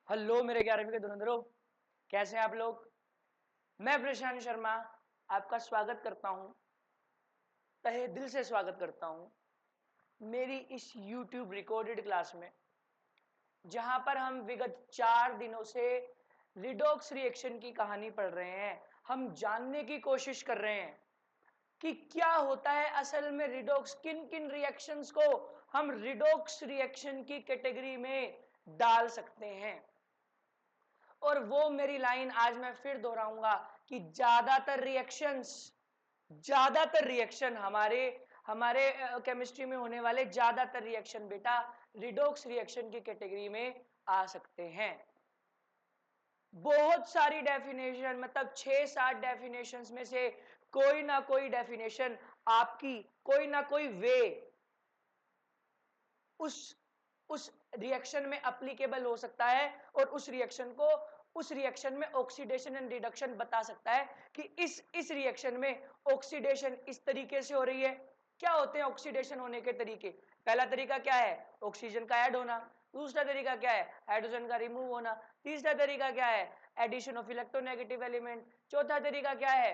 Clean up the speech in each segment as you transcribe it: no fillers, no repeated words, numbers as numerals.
Hello मेरे 11वीं के धुरंधरों, कैसे हैं आप लोग। मैं प्रशांत शर्मा आपका स्वागत करता हूं, तहे दिल से स्वागत करता हूं मेरी इस YouTube रिकॉर्डेड क्लास में, जहां पर हम विगत 4 दिनों से रिडॉक्स रिएक्शन की कहानी पढ़ रहे हैं। हम जानने की कोशिश कर रहे हैं कि क्या होता है असल में रिडॉक्स, किन किन रिएक्शंस को हम रिडॉक्स रिएक्शन की कैटेगरी में डाल सकते हैं। और वो मेरी लाइन आज मैं फिर दोहराऊंगा कि ज्यादातर रिएक्शन हमारे हमारे केमिस्ट्री में होने वाले ज्यादातर रिएक्शन बेटा रिडॉक्स रिएक्शन की कैटेगरी में आ सकते हैं। बहुत सारी डेफिनेशन, मतलब 6-7 डेफिनेशंस में से कोई ना कोई डेफिनेशन आपकी कोई ना कोई वे उस रिएक्शन में एप्लीकेबल हो सकता है और उस रिएक्शन में ऑक्सीडेशन एंड रिडक्शन बता सकता है कि इस रिएक्शन में ऑक्सीडेशन इस तरीके से हो रही है। क्या होते हैं ऑक्सीडेशन होने के तरीके? पहला तरीका क्या है? ऑक्सीजन का ऐड होना। दूसरा तरीका क्या है? हाइड्रोजन का रिमूव होना। तीसरा तरीका क्या है? Addition of electronegative element. चौथा तरीका क्या है?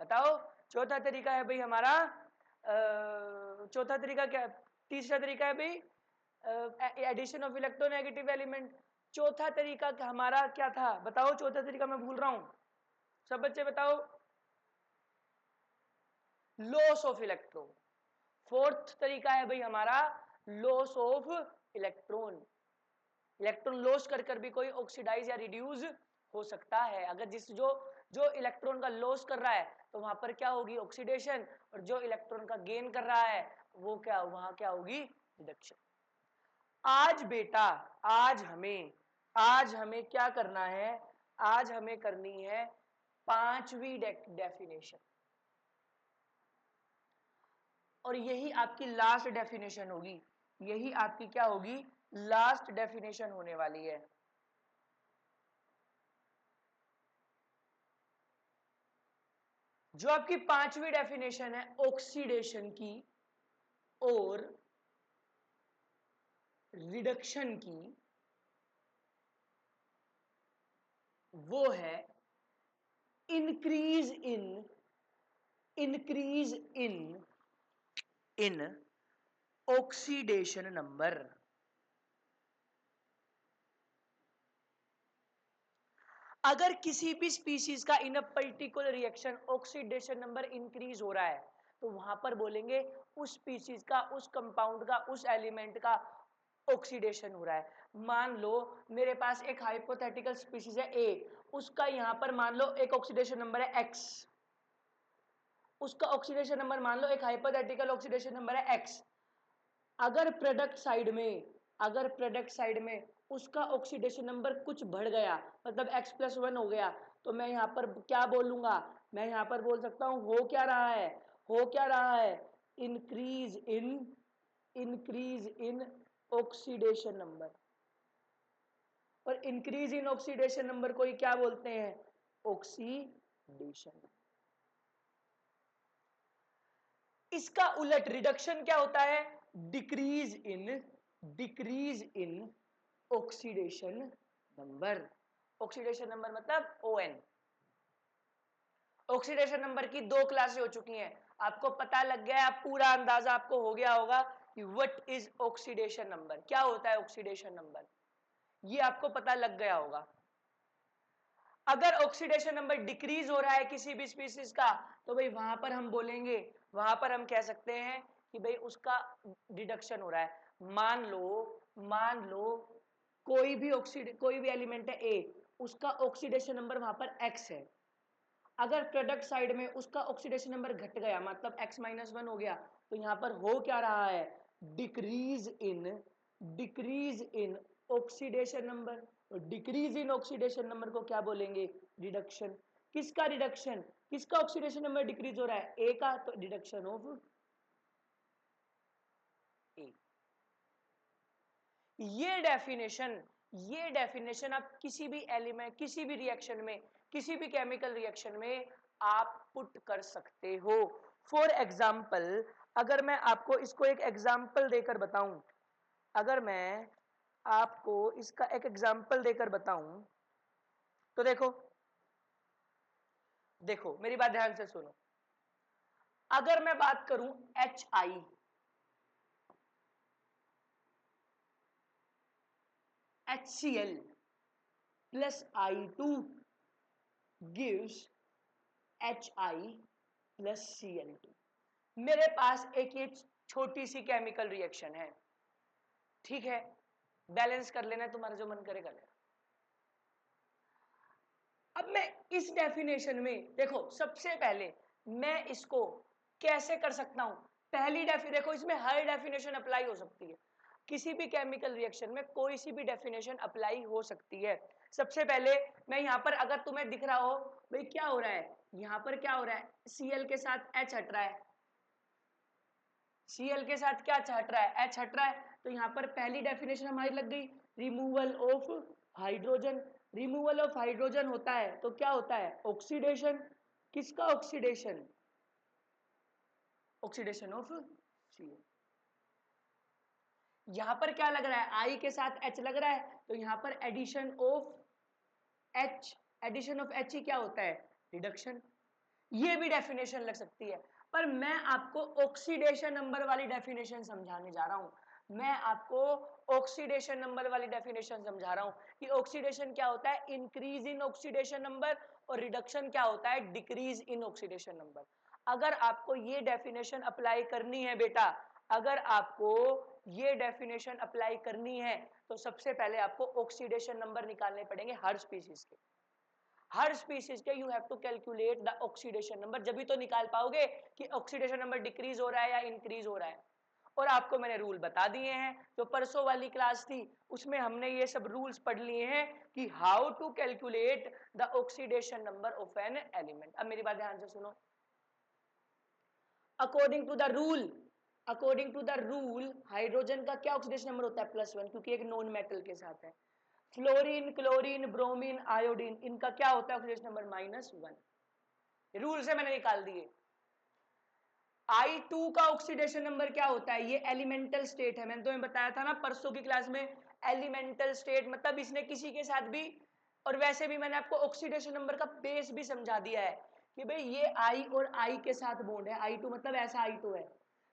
बताओ। चौथा तरीका है भाई हमारा चौथा तरीका क्या है? तीसरा तरीका है भाई एडिशन ऑफ इलेक्ट्रोनेगेटिव एलिमेंट। चौथा तरीका हमारा क्या था? बताओ। चौथा तरीका मैं भूल रहा हूं, सब बच्चे बताओ। Loss of electron. फोर्थ तरीका है भाई हमारा loss of electron. Electron loss कर भी कोई ऑक्सीडाइज या रिड्यूस हो सकता है। अगर जो जो इलेक्ट्रॉन का लॉस कर रहा है तो वहां पर क्या होगी? ऑक्सीडेशन। और जो इलेक्ट्रॉन का गेन कर रहा है वो वहां क्या होगी? रिडक्शन। आज बेटा आज हमें क्या करना है? आज हमें करनी है 5वीं डेफिनेशन, और यही आपकी लास्ट डेफिनेशन होगी। यही आपकी क्या होगी? लास्ट डेफिनेशन होने वाली है। जो आपकी 5वीं डेफिनेशन है ऑक्सीडेशन की और रिडक्शन की, वो है इंक्रीज इन ऑक्सीडेशन नंबर। अगर किसी भी स्पीशीज का in a particular reaction oxidation number increase हो रहा है तो वहां पर बोलेंगे उस स्पीशीज का, उस कंपाउंड का, उस एलिमेंट का ऑक्सीडेशन हो रहा है। मान लो मेरे पास एक हाइपोथेटिकल स्पीशीज है ए, उसका यहां पर मान लो एक ऑक्सीडेशन नंबर है एक्स। उसका ऑक्सीडेशन नंबर मान लो, एक हाइपोथेटिकल ऑक्सीडेशन नंबर है एक्स। अगर प्रोडक्ट साइड में उसका ऑक्सीडेशन नंबर कुछ बढ़ गया, मतलब x+1 हो गया, तो मैं यहां पर क्या बोलूंगा? मैं यहां पर बोल सकता हूं हो क्या रहा है? Increase in oxidation number. और इंक्रीज इन ऑक्सीडेशन नंबर को ही क्या बोलते हैं? ऑक्सीडेशन। इसका उलट रिडक्शन क्या होता है? Decrease in oxidation number. Oxidation number मतलब ON। ऑक्सीडेशन नंबर की 2 क्लासें हो चुकी हैं, आपको पता लग गया है, पूरा अंदाजा आपको हो गया होगा कि व्हाट इज ऑक्सीडेशन नंबर, क्या होता है ऑक्सीडेशन नंबर, ये आपको पता लग गया होगा। अगर ऑक्सीडेशन नंबर डिक्रीज हो रहा है किसी भी स्पीशीज का, तो भाई वहां पर हम बोलेंगे, वहां पर हम कह सकते हैं कि भाई उसका रिडक्शन हो रहा है। मान लो कोई भी एलिमेंट है ए, उसका ऑक्सीडेशन नंबर वहां पर एक्स है। अगर प्रोडक्ट साइड में उसका ऑक्सीडेशन नंबर घट गया, मतलब x-1 हो गया, तो यहां पर हो क्या रहा है? Decrease in oxidation number. तो डिक्रीज इन ऑक्सीडेशन नंबर को क्या बोलेंगे? रिडक्शन। किसका रिडक्शन? किसका ऑक्सीडेशन नंबर डिक्रीज हो रहा है? ए का, तो रिडक्शन ऑफ ए। ये डेफिनेशन आप किसी भी एलिमेंट, किसी भी रिएक्शन में, किसी भी केमिकल रिएक्शन में आप पुट कर सकते हो। फॉर एग्जाम्पल, अगर मैं आपको इसको एक एग्जाम्पल देकर बताऊं, अगर मैं आपको इसका एक एग्जाम्पल देकर बताऊं तो देखो मेरी बात ध्यान से सुनो। अगर मैं बात करूं HI, HCl plus I2 gives HI plus Cl2। मेरे पास एक ये छोटी सी केमिकल रिएक्शन है, ठीक है, बैलेंस कर लेना, तुम्हारा जो मन करे कर लेना। अब मैं इस डेफिनेशन में देखो, सबसे पहले मैं इसको कैसे कर सकता हूं। पहली देखो, इसमें हर डेफिनेशन अप्लाई हो सकती है, किसी भी केमिकल रिएक्शन में कोई सी भी डेफिनेशन अप्लाई हो सकती है। सबसे पहले मैं यहां पर, अगर तुम्हें दिख रहा हो भाई क्या हो रहा है, यहां पर क्या हो रहा है, Cl के साथ H हट रहा है, Cl के साथ क्या हट रहा है, H हट रहा है। तो यहां पर पहली डेफिनेशन हमारी लग गई, removal of hydrogen. Removal of hydrogen होता है तो क्या होता है, ऑक्सीडेशन। किसका ऑक्सीडेशन, ऑक्सीडेशन ऑफ Cl। यहां पर क्या लग रहा है, I के साथ H लग रहा है, तो यहां पर addition of H, addition of H ही क्या होता है, रिडक्शन। ये भी डेफिनेशन लग सकती है, पर मैं आपको ऑक्सीडेशन नंबर वाली डेफिनेशन समझाने जा रहा हूं। मैं आपको ऑक्सीडेशन नंबर वाली डेफिनेशन समझा रहा हूं कि ऑक्सीडेशन क्या होता है, इंक्रीज इन ऑक्सीडेशन नंबर, और रिडक्शन क्या होता है, डिक्रीज इन ऑक्सीडेशन नंबर। अगर आपको ये डेफिनेशन अप्लाई करनी है बेटा, अगर आपको ये डेफिनेशन अप्लाई करनी है तो सबसे पहले आपको ऑक्सीडेशन नंबर निकालने पड़ेंगे हर स्पीशीज के, हर स्पीशीज के you have to calculate the oxidation number, जब भी तो निकाल पाओगे कि ऑक्सीडेशन नंबर डिक्रीज हो रहा है या इंक्रीज हो रहा है। और आपको मैंने रूल बता दिए हैं, जो परसों वाली क्लास थी उसमें हमने ये सब रूल्स पढ़ लिए हैं कि how to calculate the oxidation number of an element. अब मेरी बात ध्यान से सुनो। According to the rule, according to the rule hydrogen का क्या ऑक्सीडेशन नंबर होता है, +1, क्योंकि एक नॉन मेटल के साथ है। फ्लोरीन, क्लोरीन, ब्रोमीन, आयोडीन, इनका क्या होता है ऑक्सीडेशन नंबर, -1। रूल से मैंने निकाल दिए। I2 का ऑक्सीडेशन नंबर क्या होता है, ये एलिमेंटल स्टेट है, मैंने तुम्हें बताया था ना परसों की क्लास में। एलिमेंटल स्टेट मतलब इसने किसी के साथ भी, और वैसे भी मैंने आपको ऑक्सीडेशन नंबर का बेस भी समझा दिया है कि भाई ये I और I के साथ बॉन्ड है, I2 मतलब ऐसा I2 है,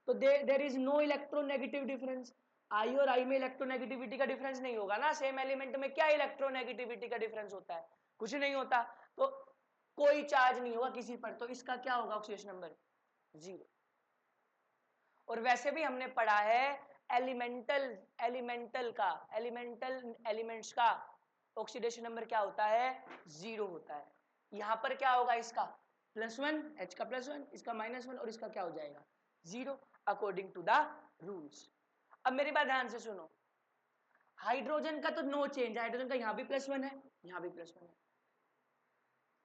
तो there is no electronegative difference. I और I में इलेक्ट्रोनेगेटिविटी का डिफरेंस नहीं होगा ना, सेम एलिमेंट में क्या इलेक्ट्रोनेगेटिविटी का डिफरेंस होता है, कुछ नहीं होता, तो कोई चार्ज नहीं होगा किसी पर, तो इसका क्या होगा ऑक्सीडेशन नंबर, 0। और वैसे भी हमने पढ़ा है एलिमेंटल एलिमेंट्स का ऑक्सीडेशन नंबर क्या होता है, 0 होता है। यहां पर क्या होगा, इसका +1, H का +1, इसका -1, और इसका क्या हो जाएगा, 0, अकॉर्डिंग टू द रूल्स। अब मेरी बात ध्यान से सुनो, हाइड्रोजन का तो नो चेंज, हाइड्रोजन का यहां भी +1 है, यहां भी +1 है।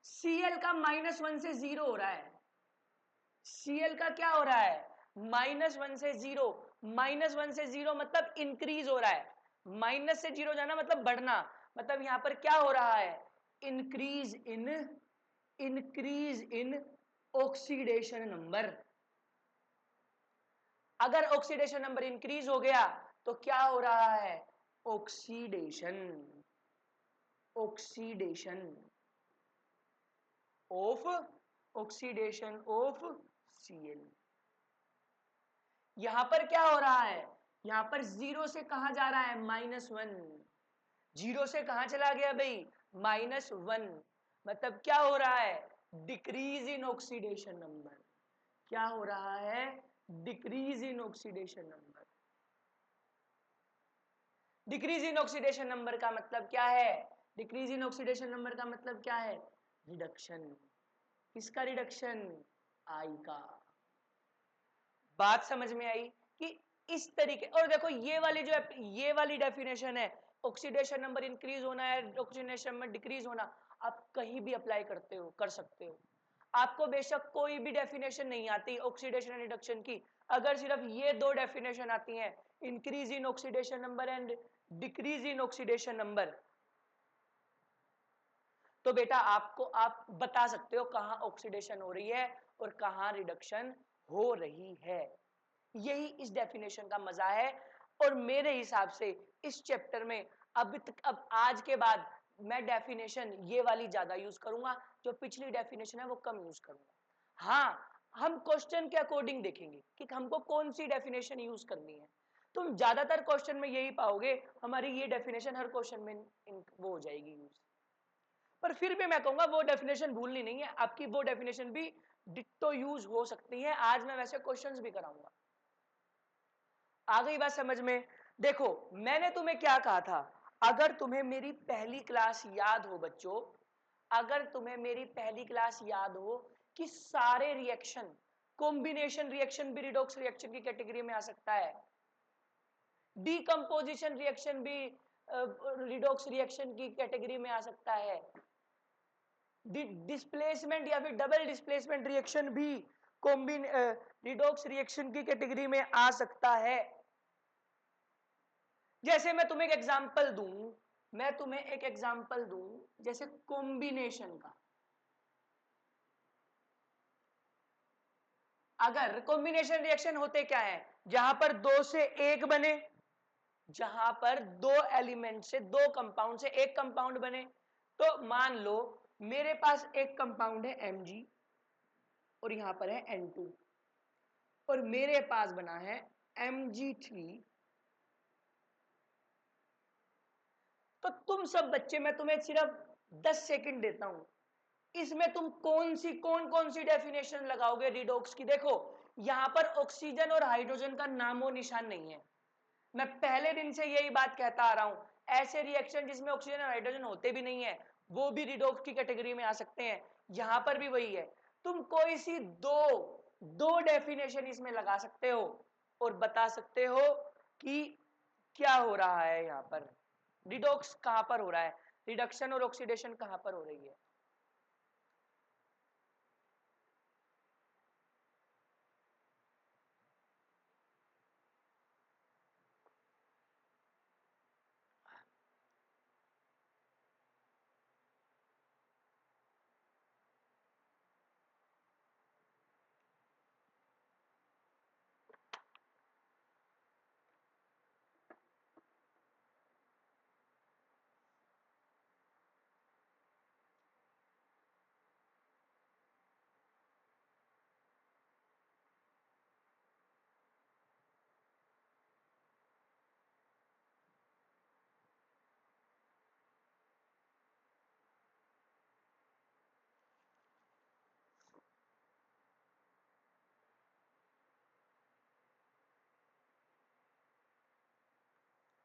Cl का -1 से 0 हो रहा है, Cl का क्या हो रहा है, -1 से 0, -1 से 0 मतलब इंक्रीज हो रहा है, माइनस से 0 जाना मतलब बढ़ना, मतलब यहां पर क्या हो रहा है, इंक्रीज इन ऑक्सीडेशन नंबर। अगर ऑक्सीडेशन नंबर इंक्रीज हो गया तो क्या हो रहा है, ऑक्सीडेशन ऑफ Cl। यहां पर क्या हो रहा है, यहां पर 0 से कहां जा रहा है, -1, 0 से कहां चला गया भाई, -1, मतलब क्या हो रहा है, डिक्रीज इन ऑक्सीडेशन नंबर। क्या हो रहा है, decrease in oxidation number. Decrease in oxidation number का मतलब क्या है, डिक्रीज इन ऑक्सीडेशन नंबर का मतलब क्या है, रिडक्शन। किसका रिडक्शन, आई का। बात समझ में आई कि इस तरीके, और देखो ये वाली डेफिनेशन है, ऑक्सीडेशन नंबर इंक्रीज होना है, ऑक्सीडेशन नंबर डिक्रीज होना, आप कहीं भी अप्लाई करते हो, कर सकते हो। आपको बेशक कोई भी डेफिनेशन नहीं आती ऑक्सीडेशन एंड रिडक्शन की, अगर सिर्फ ये दो डेफिनेशन आती हैं, increase in oxidation number and decrease in oxidation number, तो बेटा आपको, आप बता सकते हो कहां ऑक्सीडेशन हो रही है और कहां रिडक्शन हो रही है। यही इस डेफिनेशन का मजा है। और मेरे हिसाब से इस चैप्टर में अब आज के बाद मैं डेफिनेशन ये वाली ज्यादा यूज करूंगा, जो पिछली डेफिनेशन है वो कम यूज करूंगा। हाँ, हम क्वेश्चन के अकॉर्डिंग देखेंगे कि हमको कौन सी डेफिनेशन यूज करनी है। तुम ज्यादातर क्वेश्चन में यही पाओगे, हमारी ये डेफिनेशन हर क्वेश्चन में वो हो जाएगी यूज। पर फिर भी मैं कहूंगा वो डेफिनेशन भूलनी नहीं है, आपकी वो डेफिनेशन भी डिट्टो यूज हो सकती है। आज मैं वैसे क्वेश्चंस भी कराऊंगा। आ गई बात समझ में? देखो मैंने तुम्हें क्या कहा था, अगर तुम्हें मेरी पहली क्लास याद हो बच्चों, अगर तुम्हें मेरी पहली क्लास याद हो कि सारे रिएक्शन, कॉम्बिनेशन रिएक्शन भी रिडॉक्स रिएक्शन की कैटेगरी में आ सकता है, डीकंपोजिशन रिएक्शन भी रिडॉक्स रिएक्शन की कैटेगरी में आ सकता है, डिस्प्लेसमेंट या फिर डबल डिस्प्लेसमेंट रिएक्शन भी रिडॉक्स रिएक्शन की कैटेगरी में आ सकता है। जैसे मैं तुम्हें एक एग्जांपल दूं, मैं तुम्हें एक एग्जांपल दूं, जैसे कॉम्बिनेशन का। अगर कॉम्बिनेशन रिएक्शन होते क्या है, जहां पर दो से एक बने, जहां पर दो एलिमेंट से, दो कंपाउंड से एक कंपाउंड बने, तो मान लो मेरे पास एक कंपाउंड है Mg और यहां पर है N2, और मेरे पास बना है Mg3। तो तुम सब बच्चे, मैं तुम्हें सिर्फ 10 सेकंड देता हूं, इसमें तुम कौन कौन सी डेफिनेशन लगाओगे रिडॉक्स की? देखो यहां पर ऑक्सीजन और हाइड्रोजन का नामो निशान नहीं है। मैं पहले दिन से यही बात कहता आ रहा हूं, ऐसे रिएक्शन जिसमें ऑक्सीजन और हाइड्रोजन होते भी नहीं है वो भी रिडॉक्स की कैटेगरी में आ सकते हैं। यहां पर भी वही है, तुम कोई सी दो डेफिनेशन इसमें लगा सकते हो और बता सकते हो कि क्या हो रहा है, यहां पर रिडॉक्स कहां पर हो रहा है, रिडक्शन और ऑक्सीडेशन कहां पर हो रही है।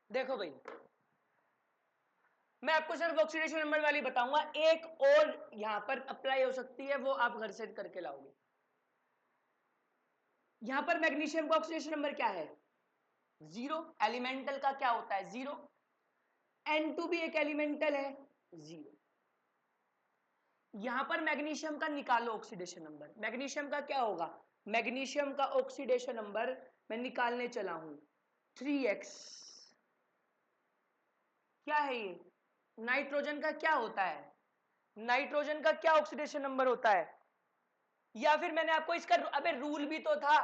देखो भाई, मैं आपको सिर्फ ऑक्सीडेशन नंबर वाली बताऊंगा, एक और यहां पर अप्लाई हो सकती है, वो आप घर से करके लाओगे। यहां पर मैग्नीशियम का ऑक्सीडेशन नंबर क्या है? 0। एलिमेंटल का क्या होता है? 0। N2 भी एक एलिमेंटल है, 0। यहां पर मैग्नीशियम का निकालो ऑक्सीडेशन नंबर। मैग्नीशियम का क्या होगा? मैग्नीशियम का ऑक्सीडेशन नंबर मैं निकालने चला हूं, 3x। क्या है ये? नाइट्रोजन का क्या होता है? नाइट्रोजन का क्या ऑक्सीडेशन नंबर होता है? या फिर मैंने आपको इसका, अबे रूल भी तो था,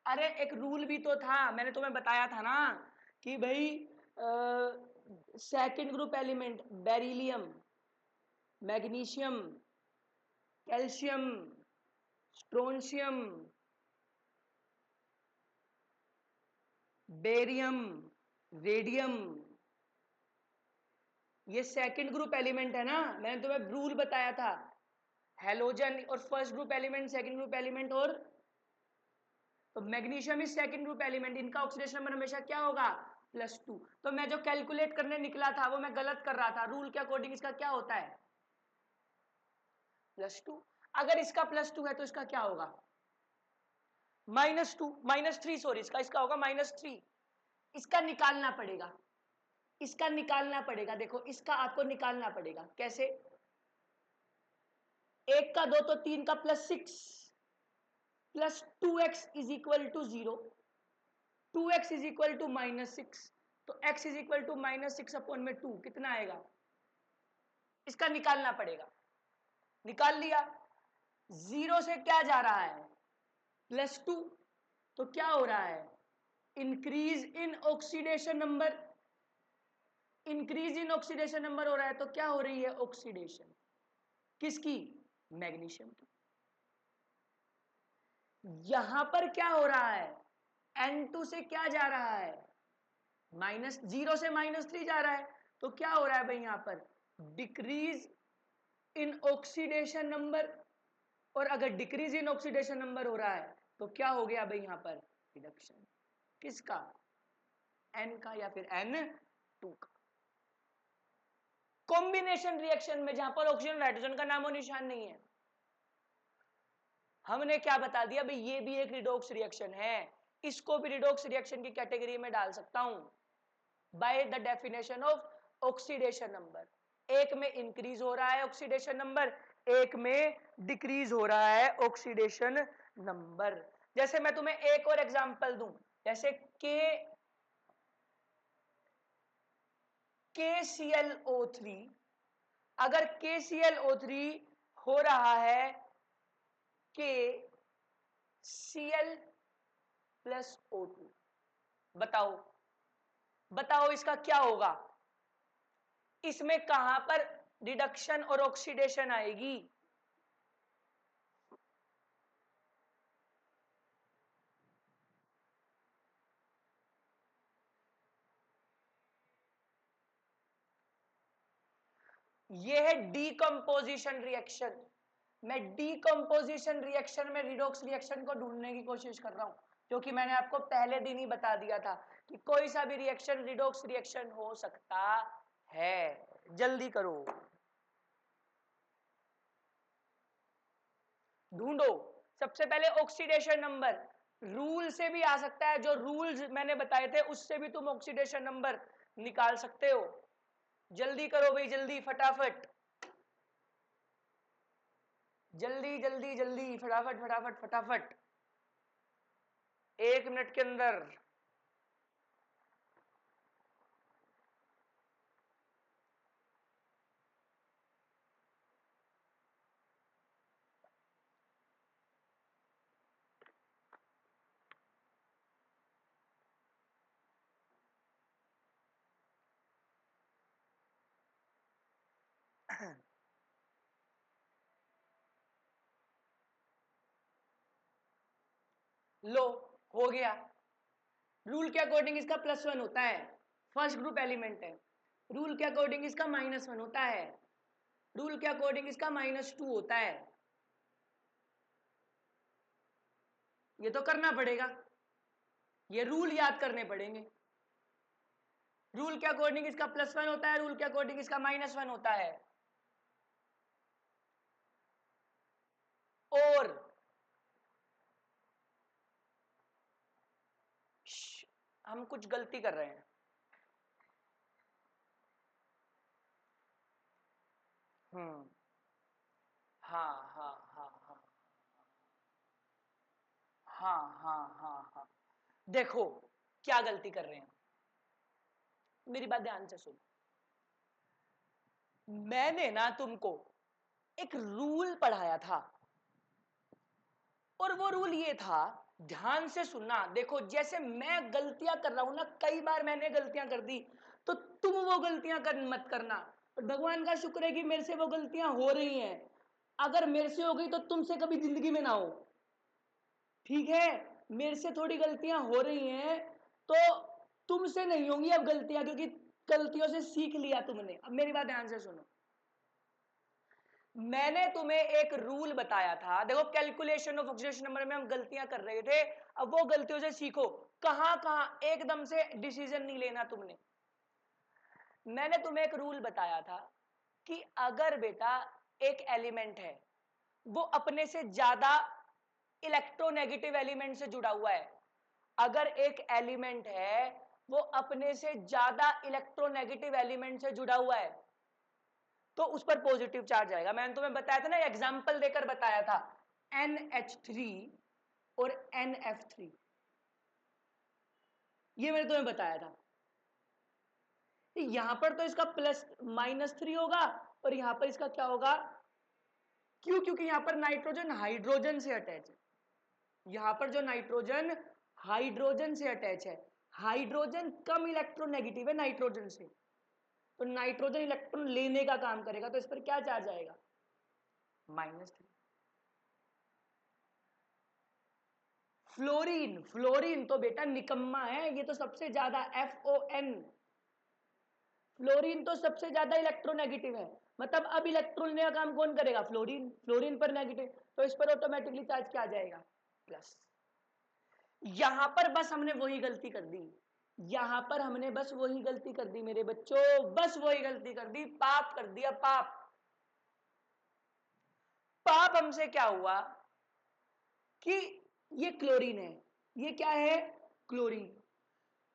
अरे एक रूल भी तो था, मैंने तुम्हें बताया था ना कि भाई second group element beryllium, magnesium, calcium, strontium, barium, radium, ये सेकंड ग्रुप एलिमेंट है ना, मैंने तुम्हें रूल बताया था। हेलोजन और first group element, second group element, और तो magnesium is second group element, इनका ऑक्सीडेशन नंबर हमेशा क्या होगा? +2। तो मैं जो कैलकुलेट करने निकला था वो मैं गलत कर रहा था, रूल के अकॉर्डिंग इसका क्या होता है? +2। अगर इसका +2 है तो इसका क्या होगा? -2, -3, सॉरी, इसका होगा -3। इसका निकालना पड़ेगा, इसका निकालना पड़ेगा। देखो इसका आपको निकालना पड़ेगा, कैसे? 1 का 2 तो 3 का +6, +2x is equal to 0, 2x is equal to -6, तो x is equal to -6 upon में 2 कितना आएगा? इसका निकालना पड़ेगा। निकाल लिया, 0 से क्या जा रहा है? +2, तो क्या हो रहा है? Increase in oxidation number, increase in oxidation number हो रहा है, तो क्या हो रही है? ऑक्सीडेशन किसकी? मैग्नीशियम की। यहां पर क्या हो रहा है? N2 से क्या जा रहा है? -0 से -3 जा रहा है, तो क्या हो रहा है भाई यहां पर? Decrease in oxidation number. और अगर डिक्रीज इन ऑक्सीडेशन नंबर हो रहा है तो क्या हो गया भाई यहां पर? रिडक्शन किसका? N का या फिर N2 का। कॉम्बिनेशन रिएक्शन में जहां पर ऑक्सीजन नाइट्रोजन का नामो निशान नहीं है, हमने क्या बता दिया भाई? ये भी एक रिडॉक्स रिएक्शन है, इसको भी रिडॉक्स रिएक्शन की कैटेगरी में डाल सकता हूं by the definition of oxidation number. एक में इंक्रीज हो रहा है ऑक्सीडेशन नंबर, एक में डिक्रीज हो रहा है ऑक्सीडेशन नंबर। जैसे मैं तुम्हें एक और एग्जांपल दूं, जैसे KClO3, अगर KClO3 हो रहा है KCl+O2, बताओ बताओ इसका क्या होगा? इसमें कहां पर रिडक्शन और ऑक्सीडेशन आएगी? यह है डीकंपोजिशन रिएक्शन। मैं डीकंपोजिशन रिएक्शन में रिडॉक्स रिएक्शन को ढूंढने की कोशिश कर रहा हूं, क्योंकि मैंने आपको पहले दिन ही बता दिया था कि कोई सा भी रिएक्शन रिडॉक्स रिएक्शन हो सकता है। जल्दी करो, ढूंढो। सबसे पहले ऑक्सीडेशन नंबर, रूल से भी आ सकता है, जो रूल्स मैंने बताए थे उससे भी तुम ऑक्सीडेशन नंबर निकाल सकते हो। जल्दी करो भाई, जल्दी, फटाफट, जल्दी जल्दी जल्दी, फटाफट फटाफट फटाफट, 1 मिनट के अंदर। लो, हो गया। रूल के अकॉर्डिंग इसका +1 होता है, फर्स्ट ग्रुप एलिमेंट है। रूल के अकॉर्डिंग इसका -1 होता है, रूल के अकॉर्डिंग इसका -2 होता है। ये तो करना पड़ेगा, ये रूल याद करने पड़ेंगे। रूल के अकॉर्डिंग इसका +1 होता है, रूल के अकॉर्डिंग इसका -1 होता है। और हम कुछ गलती कर रहे हैं। हाँ हाँ हाँ हाँ हाँ हाँ हाँ हाँ, देखो क्या गलती कर रहे हैं, मेरी बात ध्यान से सुनो। मैंने ना तुमको एक रूल पढ़ाया था, और वो रूल ये था, ध्यान से सुनना। देखो जैसे मैं गलतियां कर रहा हूं ना, कई बार मैंने गलतियां कर दी, तो तुम वो गलतियां मत करना। और भगवान का शुक्र है कि मेरे से वो गलतियां हो रही हैं। अगर मेरे से हो गई तो तुमसे कभी जिंदगी में ना हो, ठीक है? मेरे से थोड़ी गलतियां हो रही हैं, तो तुमसे नहीं होंगी अब गलतियां, क्योंकि गलतियों से सीख लिया तुमने। अब मेरी बात ध्यान से सुनो। मैंने तुम्हें एक रूल बताया था, देखो कैलकुलेशन ऑफ ऑक्सीडेशन नंबर में हम गलतियां कर रहे थे, अब वो गलतियों से सीखो। कहां कहां एकदम से डिसीजन नहीं लेना तुमने। मैंने तुम्हें एक रूल बताया था कि अगर बेटा एक एलिमेंट है, वो अपने से ज्यादा इलेक्ट्रोनेगेटिव एलिमेंट से जुड़ा हुआ है, अगर एक एलिमेंट है वो अपने से ज्यादा इलेक्ट्रोनेगेटिव एलिमेंट से जुड़ा हुआ है, तो उस पर पॉजिटिव चार्ज आएगा। मैंने तुम्हें बताया था ना, एग्जांपल देकर बताया था, NH3 और NF3, ये मैंने तुम्हें बताया था। यहां पर तो इसका -3 होगा, और यहां पर इसका क्या होगा? क्यों? क्योंकि यहां पर नाइट्रोजन हाइड्रोजन से अटैच है। यहां पर जो नाइट्रोजन हाइड्रोजन से अटैच है, हाइड्रोजन कम इलेक्ट्रोनेगेटिव है नाइट्रोजन से, तो नाइट्रोजन इलेक्ट्रॉन लेने का काम करेगा, तो इस पर क्या चार्ज आएगा, -3। फ्लोरीन, फ्लोरीन तो बेटा निकम्मा है, ये तो सबसे ज्यादा FON, फ्लोरीन तो सबसे ज्यादा इलेक्ट्रोनेगेटिव है, मतलब अब इलेक्ट्रॉन लेने का काम कौन करेगा, फ्लोरीन, फ्लोरीन पर नेगेटिव, तो इस पर ऑटोमेटिकली चार्ज क्या आ जाएगा, प्लस। यहां पर बस हमने वही गलती कर दी, यहां पर हमने बस वही गलती कर दी मेरे बच्चों, बस वही गलती कर दी, पाप कर दिया, पाप। पाप हमसे क्या हुआ कि ये क्लोरीन है, ये क्या है, क्लोरीन,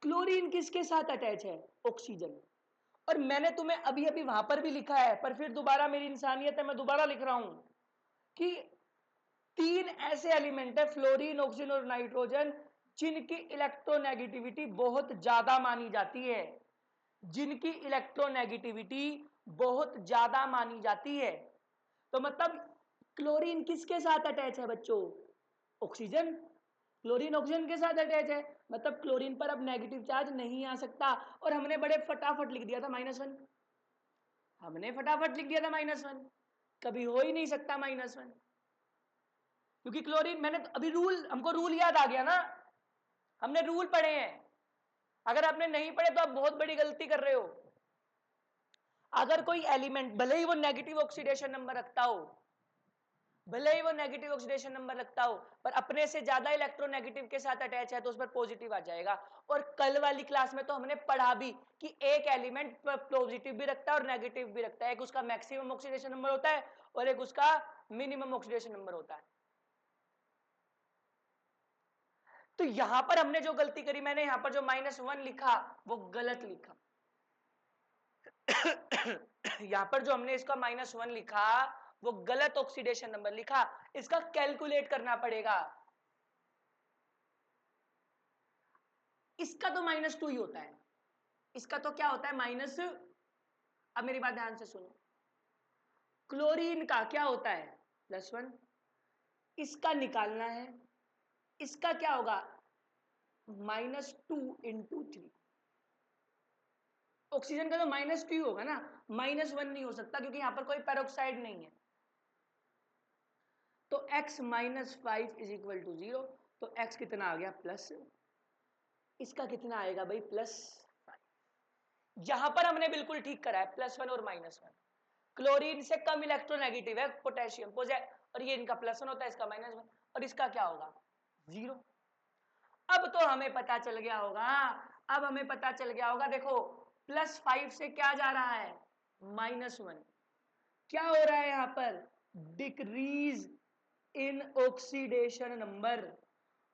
क्लोरीन किसके साथ अटैच है, ऑक्सीजन, और मैंने तुम्हें अभी अभी वहां पर भी लिखा है, पर फिर दोबारा मेरी इंसानियत है, मैं दोबारा लिख रहा हूं कि 3 ऐसे एलिमेंट है, फ्लोरीन, ऑक्सीजन और नाइट्रोजन, जिनकी इलेक्ट्रोनेगेटिविटी बहुत ज्यादा मानी जाती है, जिनकी इलेक्ट्रोनेगेटिविटी बहुत ज्यादा मानी जाती है। तो मतलब क्लोरीन किसके साथ अटैच है बच्चों, ऑक्सीजन, क्लोरीन ऑक्सीजन के साथ अटैच है, मतलब क्लोरीन पर अब नेगेटिव चार्ज नहीं आ सकता, और हमने बड़े फटाफट लिख दिया था -1, हमने फटाफट लिख दिया था -1, कभी हो ही नहीं सकता -1, क्योंकि क्लोरीन, मैंने अभी रूल, हमको रूल याद आ गया ना, हमने रूल पढ़े हैं, अगर आपने नहीं पढ़े तो आप बहुत बड़ी गलती कर रहे हो। अगर कोई एलिमेंट भले ही वो नेगेटिव ऑक्सीडेशन नंबर रखता हो, भले ही वो नेगेटिव ऑक्सीडेशन नंबर रखता हो, पर अपने से ज्यादा इलेक्ट्रोनेगेटिव के साथ अटैच है तो उस पर पॉजिटिव आ जाएगा। और कल वाली क्लास में तो हमने पढ़ा भी कि एक एलिमेंट पॉजिटिव भी रखता है और नेगेटिव भी रखता है, एक उसका मैक्सिमम ऑक्सीडेशन नंबर होता है और एक उसका मिनिमम ऑक्सीडेशन नंबर होता है। तो यहां पर हमने जो गलती करी, मैंने यहां पर जो -1 लिखा वो गलत लिखा। यहां पर जो हमने इसका -1 लिखा वो गलत ऑक्सीडेशन नंबर लिखा, इसका कैलकुलेट करना पड़ेगा। इसका तो -2 ही होता है, इसका तो क्या होता है माइनस, अब मेरी बात ध्यान से सुनो, क्लोरीन का क्या होता है +1, इसका निकालना है, इसका क्या होगा -2 × 3, ऑक्सीजन का तो -2 होगा ना, -1 नहीं हो सकता क्योंकि यहां पर कोई पेरोक्साइड नहीं है। तो x - 5 = 0, तो x कितना आ गया प्लस, इसका कितना आएगा भाई +5। यहां पर हमने बिल्कुल ठीक करा है, +1 और -1। क्लोरीन से कम इलेक्ट्रोनेगेटिव है पोटेशियम, और ये इनका +1 होता है, इसका -1, और इसका क्या होगा 0। अब तो हमें पता चल गया होगा, अब हमें पता चल गया होगा, देखो +5 से क्या जा रहा है -1, क्या हो रहा है यहां पर डिक्रीज इन ऑक्सीडेशन नंबर,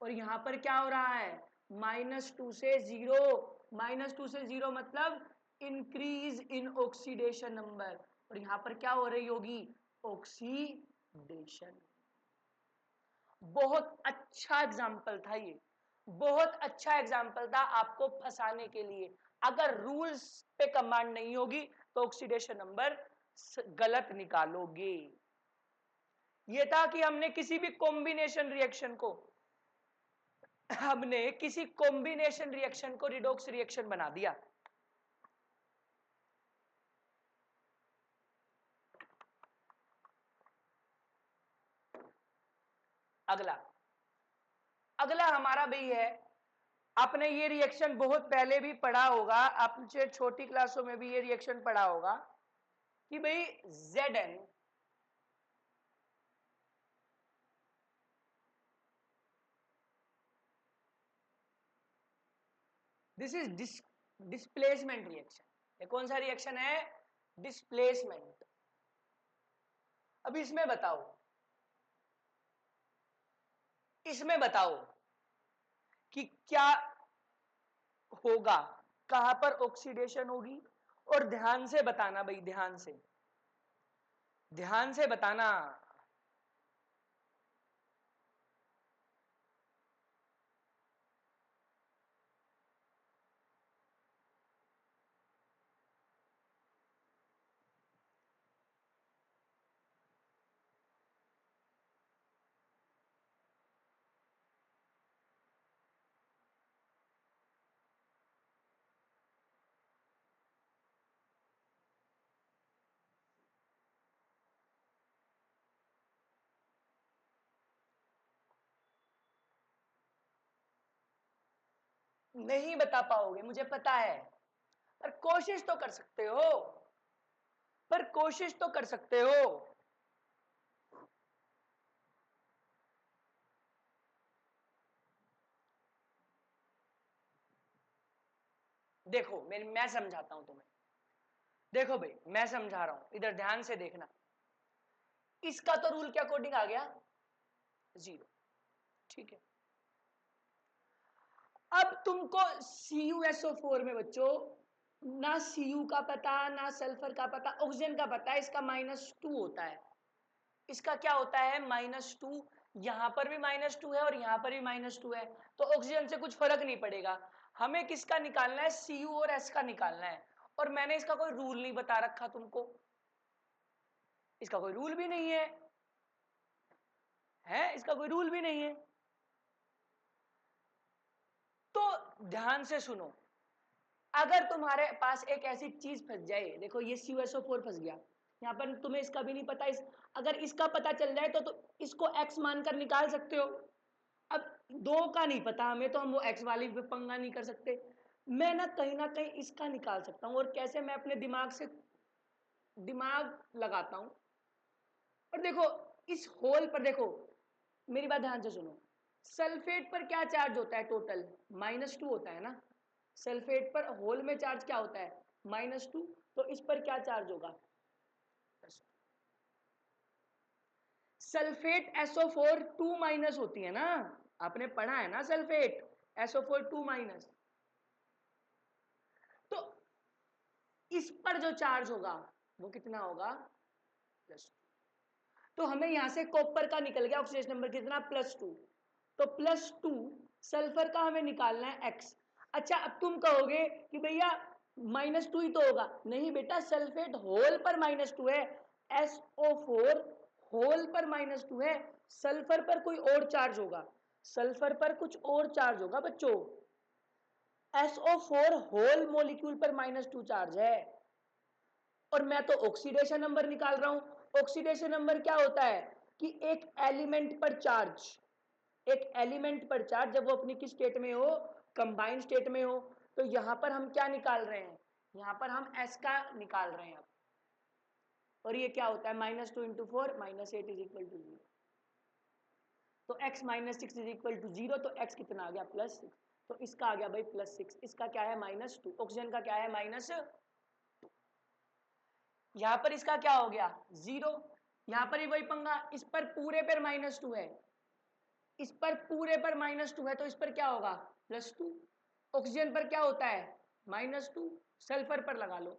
और यहां पर क्या हो रहा है -2 से 0, -2 से 0 मतलब इंक्रीज इन ऑक्सीडेशन नंबर, और यहां पर क्या हो रही होगी ऑक्सीडेशन। बहुत अच्छा एग्जाम्पल था ये, बहुत अच्छा एग्जाम्पल था आपको फंसाने के लिए। अगर रूल्स पे कमांड नहीं होगी तो ऑक्सीडेशन नंबर गलत निकालोगे। ये था कि हमने किसी भी कॉम्बिनेशन रिएक्शन को, हमने किसी कॉम्बिनेशन रिएक्शन को रिडॉक्स रिएक्शन बना दिया। अगला, अगला हमारा भी है, आपने ये रिएक्शन बहुत पहले भी पढ़ा होगा, आपने छोटी क्लासों में भी ये रिएक्शन पढ़ा होगा कि भाई Zn this is displacement reaction. ये कौन सा रिएक्शन है, डिस्प्लेसमेंट। अब इसमें बताओ, इसमें बताओ कि क्या होगा, कहां पर ऑक्सीडेशन होगी, और ध्यान से बताना भाई, ध्यान से, ध्यान से बताना। नहीं बता पाओगे, मुझे पता है, पर कोशिश तो कर सकते हो, पर कोशिश तो कर सकते हो। देखो मैं समझाता हूं तुम्हें। देखो भाई मैं समझा रहा हूं, इधर ध्यान से देखना। इसका तो रूल के अकॉर्डिंग आ गया 0, ठीक है। अब तुमको CuSO4 में बच्चों ना Cu का पता ना सल्फर का पता, ऑक्सीजन का पता है, इसका -2 होता है। इसका क्या होता है -2, यहां पर भी -2 है और यहां पर भी -2 है, तो ऑक्सीजन से कुछ फर्क नहीं पड़ेगा। हमें किसका निकालना है, Cu और S का निकालना है। और मैंने इसका कोई रूल नहीं बता रखा तुमको, इसका कोई रूल भी नहीं है इसका कोई रूल भी नहीं है। तो ध्यान से सुनो, अगर तुम्हारे पास एक ऐसी चीज फंस जाए, देखो ये CuSO4 फंस गया यहाँ पर, तुम्हें इसका भी नहीं पता, अगर इसका पता चल जाए तो इसको x मानकर निकाल सकते हो। अब 2 का नहीं पता हमें, तो हम वो x वाली पे पंगा नहीं कर सकते। मैं ना कहीं इसका निकाल सकता हूँ, और कैसे, मैं अपने दिमाग से दिमाग लगाता हूँ। और देखो इस होल पर, देखो मेरी बात ध्यान से सुनो, सल्फेट पर क्या चार्ज होता है टोटल, -2 होता है ना। सल्फेट पर होल में चार्ज क्या होता है, -2, तो इस पर क्या चार्ज होगा, सल्फेट SO4 2- होती है ना, आपने पढ़ा है ना, सल्फेट SO4 2-। तो इस पर जो चार्ज होगा वो कितना होगा, +2। तो हमें यहां से कॉपर का निकल गया ऑक्सीडेशन नंबर कितना, +2। तो +2 सल्फर का हमें निकालना है x। अच्छा अब तुम कहोगे कि भैया -2 ही तो होगा, नहीं बेटा, सल्फेट होल पर -2 है, SO4 होल पर -2 है, सल्फर पर कोई और चार्ज होगा, सल्फर पर कुछ और चार्ज होगा बच्चों, SO4 होल मॉलिक्यूल पर -2 चार्ज है। और मैं तो ऑक्सीडेशन नंबर निकाल रहा हूं। ऑक्सीडेशन नंबर क्या होता है कि एक एलिमेंट पर चार्ज, एक एलिमेंट पर चार्ज जब वो अपनी किस स्टेट में हो, कंबाइंड स्टेट में हो, तो यहां पर हम क्या निकाल रहे हैं, यहां पर हम S का निकाल रहे हैं। और ये क्या होता है, -2 × 4 -8 = 0। तो x -6 = 0, तो x कितना आ गया, +6। तो इसका आ गया भाई +6, इसका क्या है, -2, ऑक्सीजन का क्या है, -2। यहां पर इसका क्या हो गया, 0। यहां पर ही वही पंगा, इस पर पूरे पर -2 है, इस पर पूरे पर -2 है, तो इस पर क्या होगा, +2। ऑक्सीजन पर क्या होता है, -2, सल्फर पर लगा लो।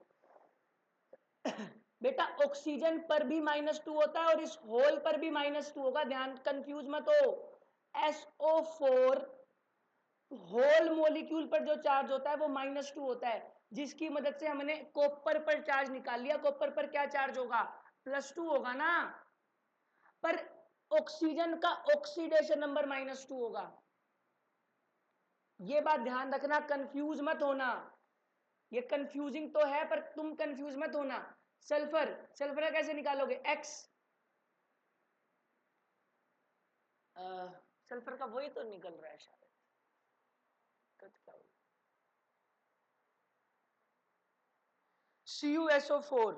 बेटा ऑक्सीजन पर भी -2 होता है और इस होल पर भी -2 होगा, ध्यान, कंफ्यूज मत हो। SO4 होल मॉलिक्यूल पर जो चार्ज होता है वो -2 होता है, जिसकी मदद से हमने कॉपर पर चार्ज निकाल लिया। कॉपर पर क्या चार्ज होगा, +2 होगा ना, पर ऑक्सीजन का ऑक्सीडेशन नंबर -2 होगा। ये बात ध्यान रखना, कंफ्यूज मत होना, ये कंफ्यूजिंग तो है पर तुम कंफ्यूज मत होना। सल्फर, सल्फर कैसे निकालोगे, x, सल्फर का वही तो निकल रहा है शायद, क्या होगा, CuSO4,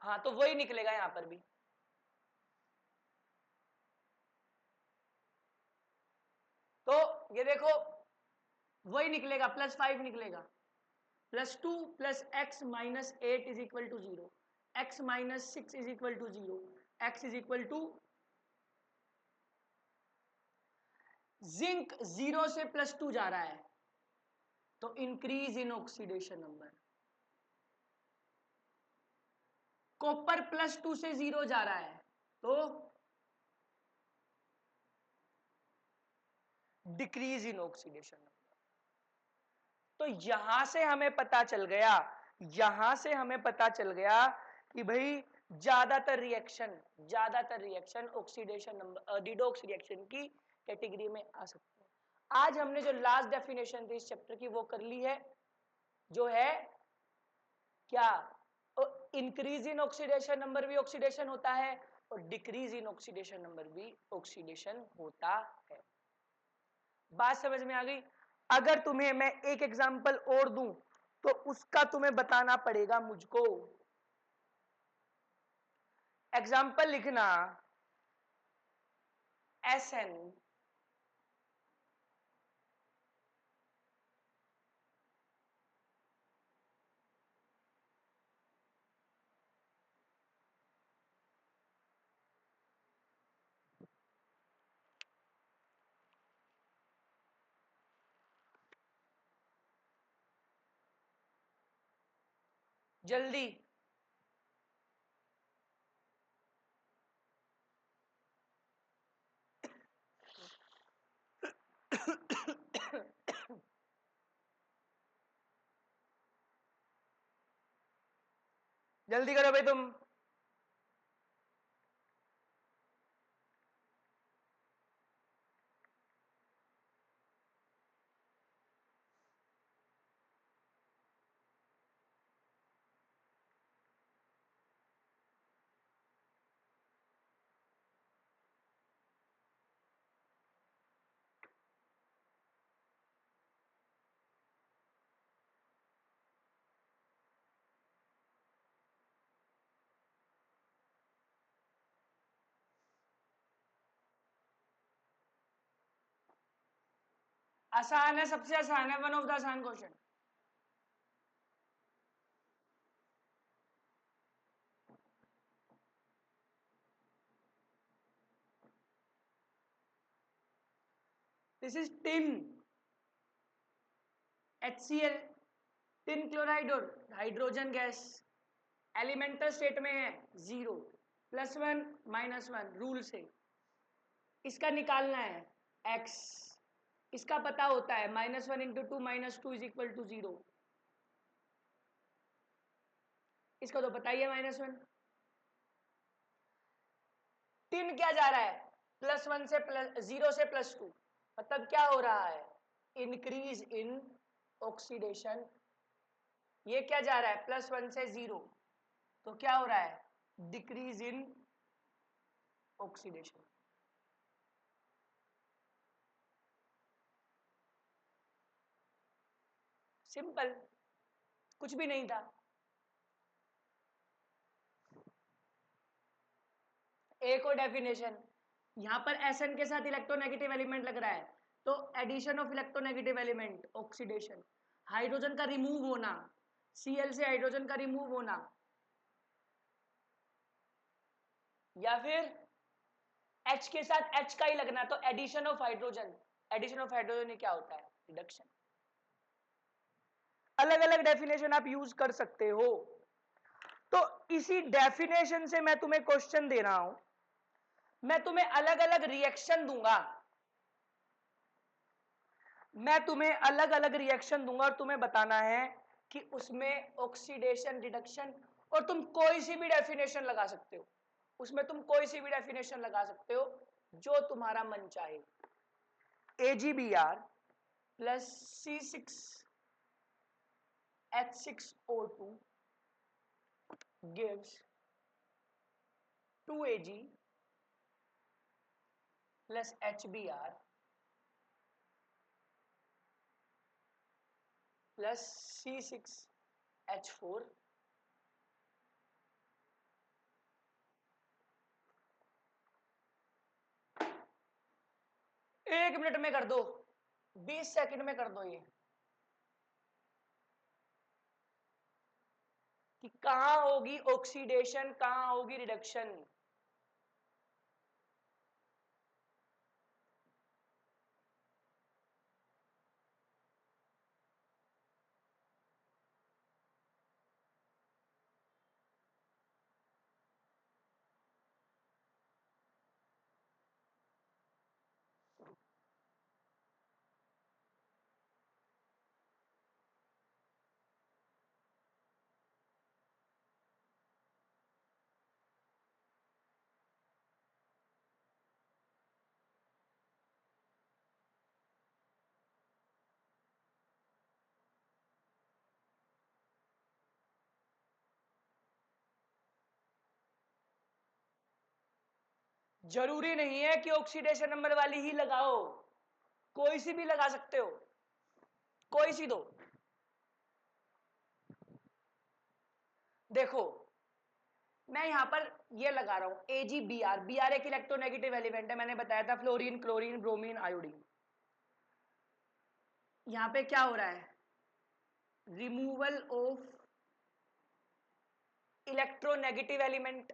हाँ तो वही निकलेगा यहां पर भी। तो ये देखो वही निकलेगा, +5 निकलेगा, +2 + x - 8 = 0, x - 6 = 0, x = जिंक 0 से +2 जा रहा है, तो increase in oxidation number. Copper +2 से 0 जा रहा है, तो डिक्रीज इन ऑक्सीडेशन नंबर। तो यहां से हमें पता चल गया, यहां से हमें पता चल गया कि भाई ज्यादातर रिएक्शन ऑक्सीडेशन नंबर, डिडॉक्स रिएक्शन की कैटेगरी में आ सकते हैं। आज हमने जो लास्ट डेफिनेशन थी इस चैप्टर की वो कर ली है, जो है क्या, इंक्रीज इन ऑक्सीडेशन नंबर भी ऑक्सीडेशन होता है और डिक्रीज इन ऑक्सीडेशन नंबर भी ऑक्सीडेशन होता है। बात समझ में आ गई? अगर तुम्हें मैं एक एग्जांपल और दूं तो उसका तुम्हें बताना पड़ेगा मुझको। एग्जांपल लिखना SN जल्दी। जल्दी करो भाई तुम। आसान है, सबसे आसान है, वन ऑफ द आसान question. This is tin, HCl, tin chloride और हाइड्रोजन गैस एलिमेंटल स्टेट में है 0, +1 -1 रूल से। इसका निकालना है x, इसका पता होता है -1 × 2 -2 = 0। इसका तो पता ही है -1। टिन क्या जा रहा है +1 से +0 से +2, मतलब क्या हो रहा है इंक्रीज इन ऑक्सीडेशन। ये क्या जा रहा है +1 से 0, तो क्या हो रहा है डिक्रीज इन ऑक्सीडेशन। सिंपल, कुछ भी नहीं था। एक और डेफिनेशन, यहां पर SN के साथ इलेक्ट्रोनेगेटिव एलिमेंट लग रहा है, तो addition of electronegative element oxidation, hydrogen का रिमूव होना, Cl से हाइड्रोजन का रिमूव होना, या फिर H के साथ H का ही लगना, तो addition of hydrogen. Addition of hydrogen क्या होता है रिडक्शन। अलग अलग डेफिनेशन आप यूज कर सकते हो। तो इसी डेफिनेशन से मैं तुम्हें क्वेश्चन दे रहा हूं, मैं तुम्हें अलग अलग रिएक्शन दूंगा, मैं तुम्हें अलग अलग रिएक्शन दूंगा और तुम्हें बताना है कि उसमें ऑक्सीडेशन रिडक्शन, और तुम कोई सी भी डेफिनेशन लगा सकते हो, उसमें तुम कोई सी भी डेफिनेशन लगा सकते हो जो तुम्हारा मन चाहे। AgBr + C6H6O2 gives 2Ag + HBr + C6H4 1 minute में कर दो, 20 सेकंड में कर दो ये, कि कहां होगी ऑक्सीडेशन कहां होगी रिडक्शन। जरूरी नहीं है कि ऑक्सीडेशन नंबर वाली ही लगाओ, कोई सी भी लगा सकते हो, कोई सी दो। देखो मैं यहां पर ये लगा रहा हूं AgBr, Br एक इलेक्ट्रोनेगेटिव एलिमेंट है, मैंने बताया था, फ्लोरीन, क्लोरीन, ब्रोमीन, आयोडीन। यहां पे क्या हो रहा है, रिमूवल ऑफ इलेक्ट्रोनेगेटिव एलिमेंट,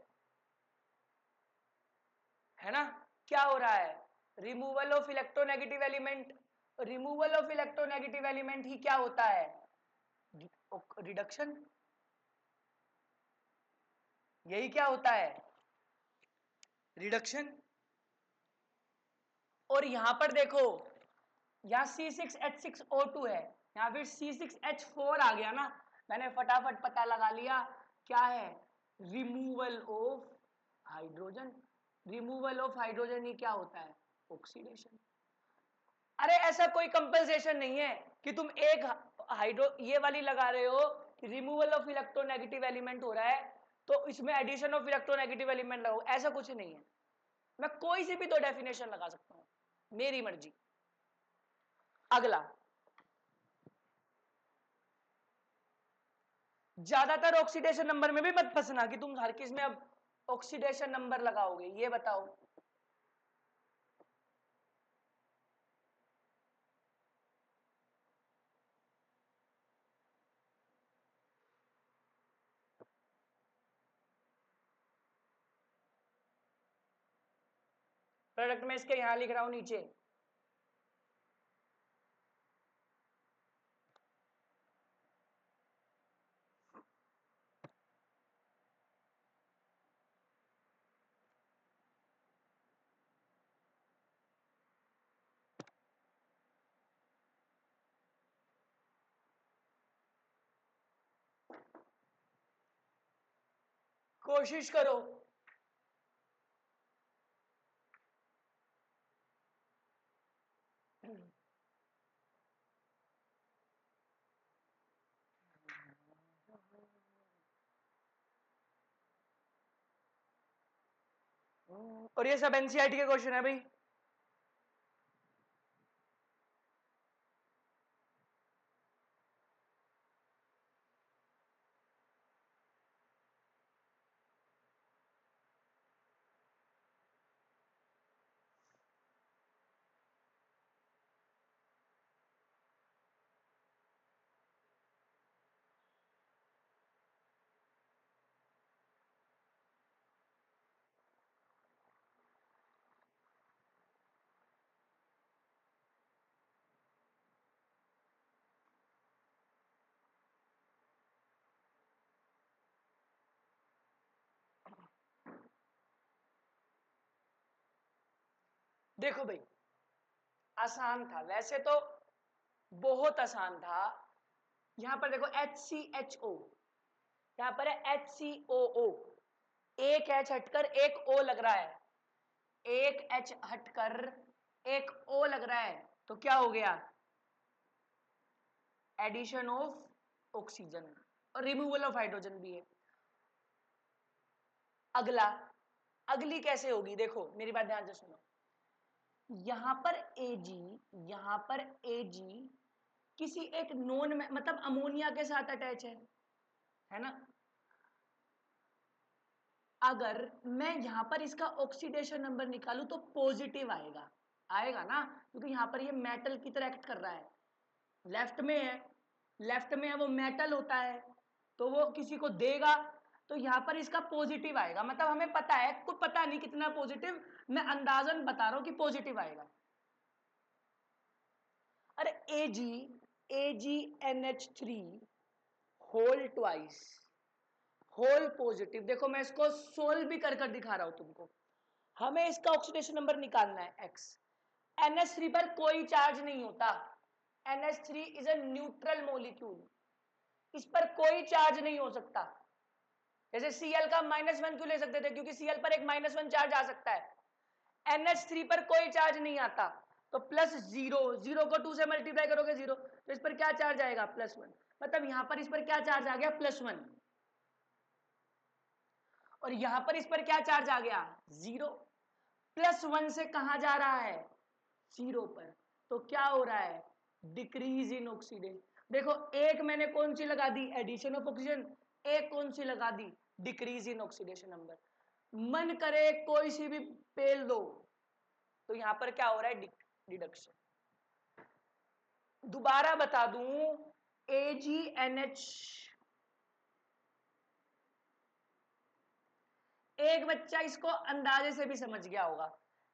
है ना। क्या हो रहा है, removal of electronegative element. Removal of electronegative element ही क्या होता है, रिडक्शन। यही क्या होता है, रिडक्शन। और यहां पर देखो, यहां C6H6O2 है, यहां फिर C6H4 आ गया ना, मैंने फटाफट पता लगा लिया क्या है, removal of hydrogen. Removal of hydrogen ही क्या होता है, ऑक्सीडेशन। अरे ऐसा कोई कंपनसेशन नहीं है कि तुम एक हाइड्रो ये वाली लगा रहे हो कि रिमूवल ऑफ इलेक्ट्रोनेगेटिव एलिमेंट हो रहा है तो इसमें एडिशन ऑफ इलेक्ट्रोनेगेटिव एलिमेंट लगाओ, ऐसा कुछ नहीं है। मैं कोई सी भी दो डेफिनेशन लगा सकता हूं, मेरी मर्जी। अगला, ज्यादातर ऑक्सीडेशन नंबर में भी मत फंसना कि तुम हर किस में अब ऑक्सीडेशन नंबर लगाओगे, ये बताओ। प्रोडक्ट में इसके यहां लिख रहा हूं नीचे, कोशिश करो। और ये सब एनसीईआरटी के क्वेश्चन है भाई। देखो भाई, आसान था वैसे तो, बहुत आसान था। यहां पर देखो HCHO, यहां पर है HCOO, एक H हटकर एक O लग रहा है, एक H हटकर एक O लग रहा है, तो क्या हो गया, एडिशन ऑफ ऑक्सीजन, और रिमूवल ऑफ हाइड्रोजन भी है। अगला, अगली कैसे होगी, देखो मेरी बात ध्यान से सुनो। यहां पर Ag, यहां पर Ag किसी एक नॉन में, मतलब अमोनिया के साथ अटैच है ना। अगर मैं यहां पर इसका ऑक्सीडेशन नंबर निकालूं तो पॉजिटिव आएगा, आएगा ना, क्योंकि यहां पर ये मेटल की तरह एक्ट कर रहा है, लेफ्ट में है, लेफ्ट में है वो मेटल होता है, तो वो किसी को देगा, तो यहां पर इसका पॉजिटिव आएगा, मतलब हमें पता है, कुछ पता नहीं कितना पॉजिटिव, मैं अंदाजन बता रहा हूं कि पॉजिटिव आएगा। अरे AgNH3 whole twice, whole positive, देखो मैं इसको सोल्व भी कर कर दिखा रहा हूं तुमको। हमें इसका ऑक्सीडेशन नंबर निकालना है X। NH3 पर कोई चार्ज नहीं होता, NH3 is a neutral molecule, इस पर कोई चार्ज नहीं हो सकता। जैसे Cl का -1 क्यों ले सकते थे, क्योंकि Cl पर एक -1 चार्ज आ सकता है। NH3 पर कोई चार्ज नहीं आता, तो +0, 0 को 2 से मल्टीप्लाई करोगे 0, तो इस पर क्या चार्ज आएगा, +1, मतलब यहां पर इस पर क्या चार्ज आ गया, +1, और यहां पर इस पर क्या चार्ज आ गया, 0। +1 से कहां जा रहा है, 0 पर, तो क्या हो रहा है, डिक्रीज इन ऑक्सीडेशन। देखो एक मैंने कौन सी लगा दी, एडिशन ऑफ ऑक्सीजन, एक कौन सी लगा दी, डिक्रीज इन ऑक्सीडेशन नंबर। मन करे कोई सी भी पेल दो, तो यहां पर क्या हो रहा है, डिडक्शन। दोबारा बता दूं, AgNH, एक बच्चा इसको अंदाजे से भी समझ गया होगा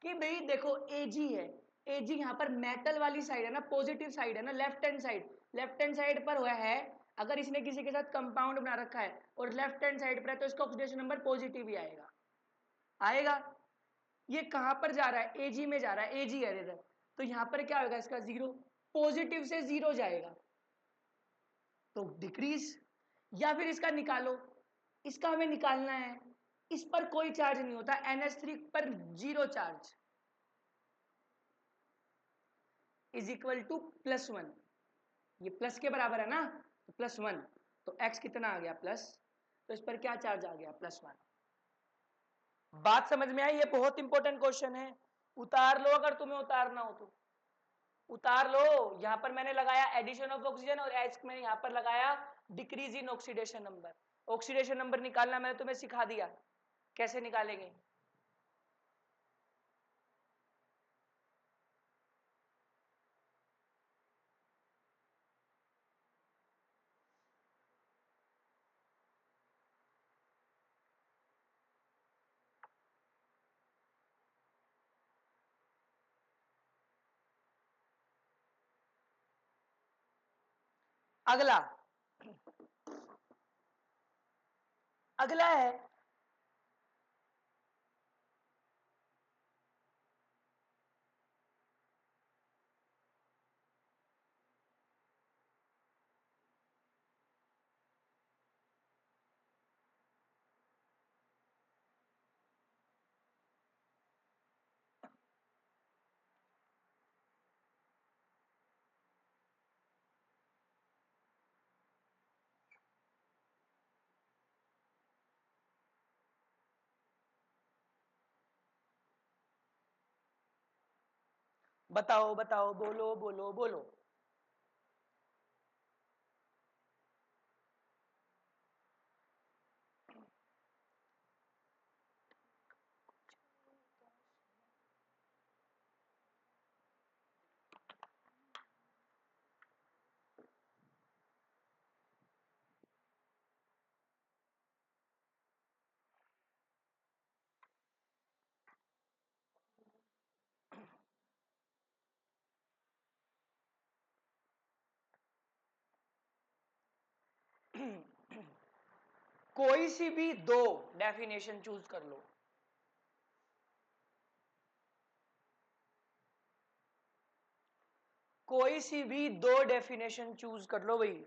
कि भाई देखो Ag है, Ag यहां पर मेटल वाली साइड है ना, पॉजिटिव साइड है ना, लेफ्ट हैंड साइड पर हुआ है। अगर इसने किसी के साथ कंपाउंड बना रखा है और लेफ्ट हैंड साइड पर है तो इसका ऑक्सीडेशन नंबर पॉजिटिव ही आएगा, आएगा। ये कहां पर जा रहा है, Ag में जा रहा है, Ag है इधर, तो यहां पर क्या होगा, इसका जीरो, पॉजिटिव से जीरो जाएगा तो डिक्रीज। या फिर इसका निकालो, इसका हमें निकालना है, इस पर कोई चार्ज नहीं होता, NH3 पर zero charge, is equal to +1, ये प्लस के बराबर है ना, तो +1, तो x कितना आ गया प्लस, तो इस पर क्या चार्ज आ गया, +1। बात समझ में आई, ये बहुत इंपॉर्टेंट क्वेश्चन है, उतार लो अगर तुम्हें उतारना हो तो उतार लो। यहां पर मैंने लगाया एडिशन ऑफ ऑक्सीजन और x मैंने यहां पर लगाया decrease in oxidation number. Oxidation number निकालना मैंने तुम्हें सिखा दिया, कैसे निकालेंगे। अगला अगला है बताओ बताओ, बोलो बोलो बोलो। कोई सी भी दो डेफिनेशन चूज कर लो, कोई सी भी दो डेफिनेशन चूज कर लो भाई।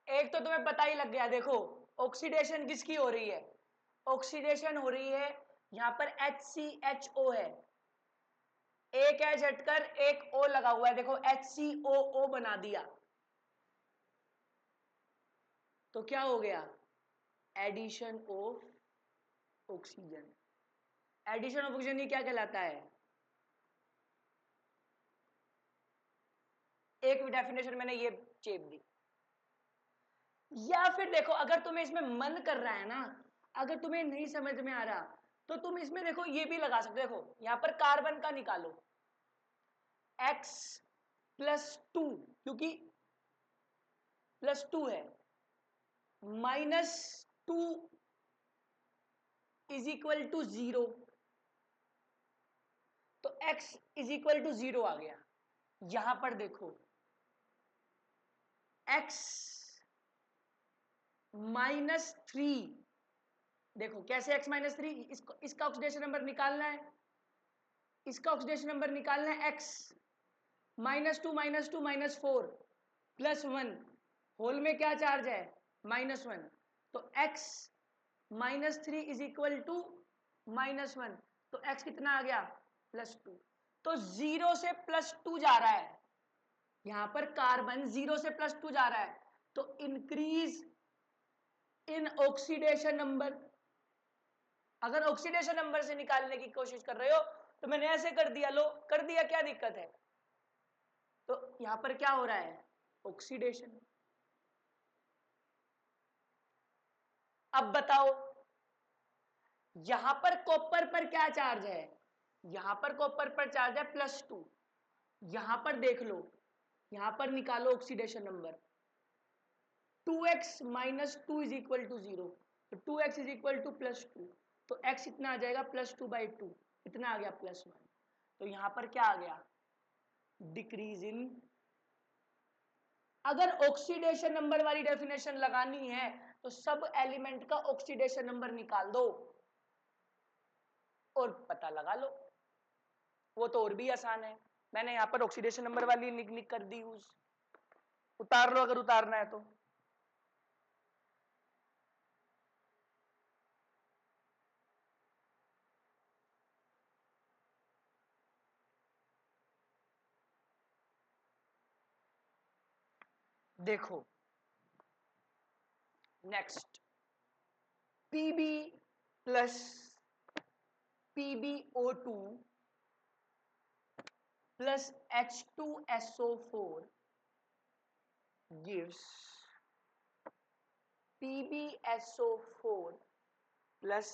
एक तो तुम्हें पता ही लग गया, देखो ऑक्सीडेशन किसकी हो रही है, ऑक्सीडेशन हो रही है यहां पर HCHO है, एक एच हटकर एक O लगा हुआ है, देखो HCOO बना दिया, तो क्या हो गया, addition of oxygen. Addition of oxygen ये क्या कहलाता है, एक डेफिनेशन मैंने ये चेप दी। या फिर देखो अगर तुम्हें इसमें मन कर रहा है ना, अगर तुम्हें नहीं समझ में आ रहा तो तुम इसमें देखो ये भी लगा सकते हो, देखो यहां पर कार्बन का निकालो, x+2, क्योंकि +2 है, -2 इज इक्वल टू 0, तो x इज इक्वल टू 0 आ गया। यहां पर देखो x -3, देखो कैसे x-3, इसका ऑक्सीडेशन नंबर निकालना है, इसका ऑक्सीडेशन नंबर निकालना है, x -2 -2 -4, +1, होल में क्या चार्ज है -1, तो x -3 इज इक्वल टू -1, तो x कितना आ गया +2। तो 0 से +2 जा रहा है, यहां पर कार्बन 0 से +2 जा रहा है, तो इंक्रीज इन ऑक्सीडेशन नंबर। अगर ऑक्सीडेशन नंबर से निकालने की कोशिश कर रहे हो तो मैंने ऐसे कर दिया, लो कर दिया, क्या दिक्कत है। तो यहां पर क्या हो रहा है ऑक्सीडेशन। अब बताओ यहां पर कॉपर पर क्या चार्ज है, यहां पर कॉपर पर चार्ज है +2, यहां पर देख लो, यहां पर निकालो oxidation number, 2x - 2 is equal to 0, तो 2x इज इक्वल टू +2, तो x इतना आ जाएगा +2/2, इतना आ गया +1। तो यहां पर क्या आ गया डिक्रीज इन। अगर ऑक्सीडेशन नंबर वाली डेफिनेशन लगानी है तो सब एलिमेंट का ऑक्सीडेशन नंबर निकाल दो और पता लगा लो, वो तो और भी आसान है। मैंने यहां पर ऑक्सीडेशन नंबर वाली लिख कर दी, उतार लो अगर उतारना है तो। देखो next, Pb plus PbO2 plus H2SO4 gives PbSO4 plus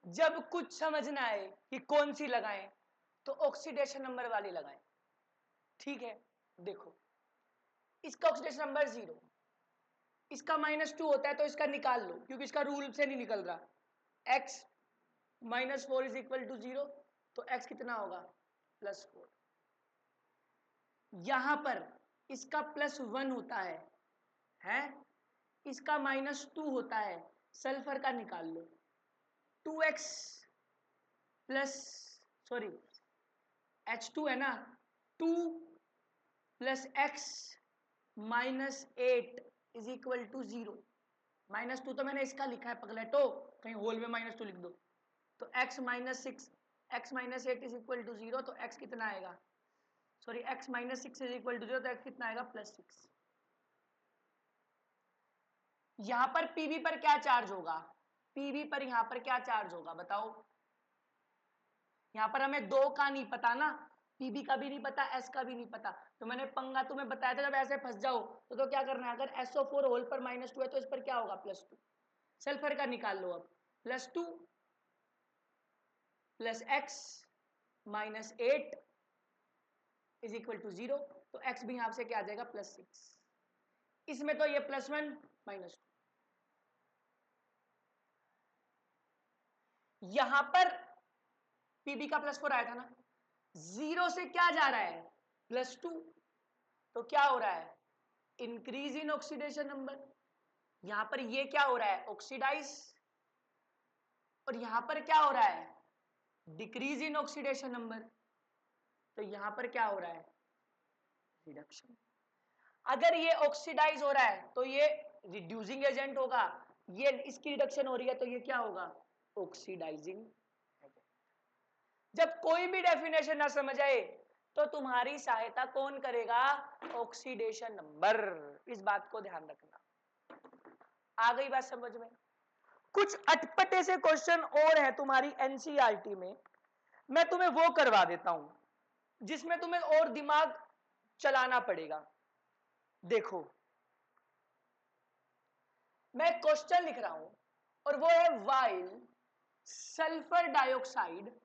जब कुछ समझना है कि कौन सी लगाएं तो ऑक्सीडेशन नंबर वाली लगाएं, ठीक है। देखो इसका ऑक्सीडेशन नंबर 0, इसका -2 होता है तो इसका निकाल लो क्योंकि इसका रूल से नहीं निकल रहा। x -4 इज इक्वल टू 0, तो x कितना होगा +4। यहां पर इसका +1 होता है इसका -2 होता है, सल्फर का निकाल लो, 2x प्लस सॉरी H2 है ना, 2 plus x -8 is equal to 0। -2 तो मैंने इसका लिखा है पगलेटो, कहीं होल में -2 लिख दो, तो x -8 इज इक्वल टू 0, तो x कितना आएगा, sorry x -6 is equal to 0, तो x कितना आएगा +6। यहां पर Pb पर क्या चार्ज होगा, Pb पर यहां पर क्या चार्ज होगा बताओ। यहां पर हमें 2 का नहीं पता ना, Pb का भी नहीं पता, S का भी नहीं पता, तो मैंने पंगा तुम्हें बताया था जब ऐसे फंस जाओ तो क्या करना है, अगर SO4 होल पर -2 है तो इस पर क्या होगा +2। सल्फर का निकाल लो अब, +2 plus x -8 is equal to 0, तो x भी यहां से क्या आ जाएगा +6। इसमें तो ये +1 -2, यहां पर Pb का +4 आया था ना, 0 से क्या जा रहा है +2, तो क्या हो रहा है इंक्रीज इन ऑक्सीडेशन नंबर, यहां पर ये क्या हो रहा है, ऑक्सीडाइज, और यहां पर क्या हो रहा है, डिक्रीज इन ऑक्सीडेशन नंबर, तो यहां पर क्या हो रहा है, रिडक्शन। अगर ये ऑक्सीडाइज हो रहा है तो ये रिड्यूसिंग एजेंट होगा, ये इसकी रिडक्शन हो रही है तो ये क्या होगा, ऑक्सीडाइजिंग एजेंट। जब कोई भी डेफिनेशन ना समझ आए तो तुम्हारी सहायता कौन करेगा, ऑक्सीडेशन नंबर, इस बात को ध्यान रखना। आ गई बात समझ में। कुछ अटपटे से क्वेश्चन और है तुम्हारी एनसीईआरटी में, मैं तुम्हें वो करवा देता हूं जिसमें तुम्हें और दिमाग चलाना पड़ेगा। देखो मैं क्वेश्चन लिख रहा हूं और वो है while sulphur dioxide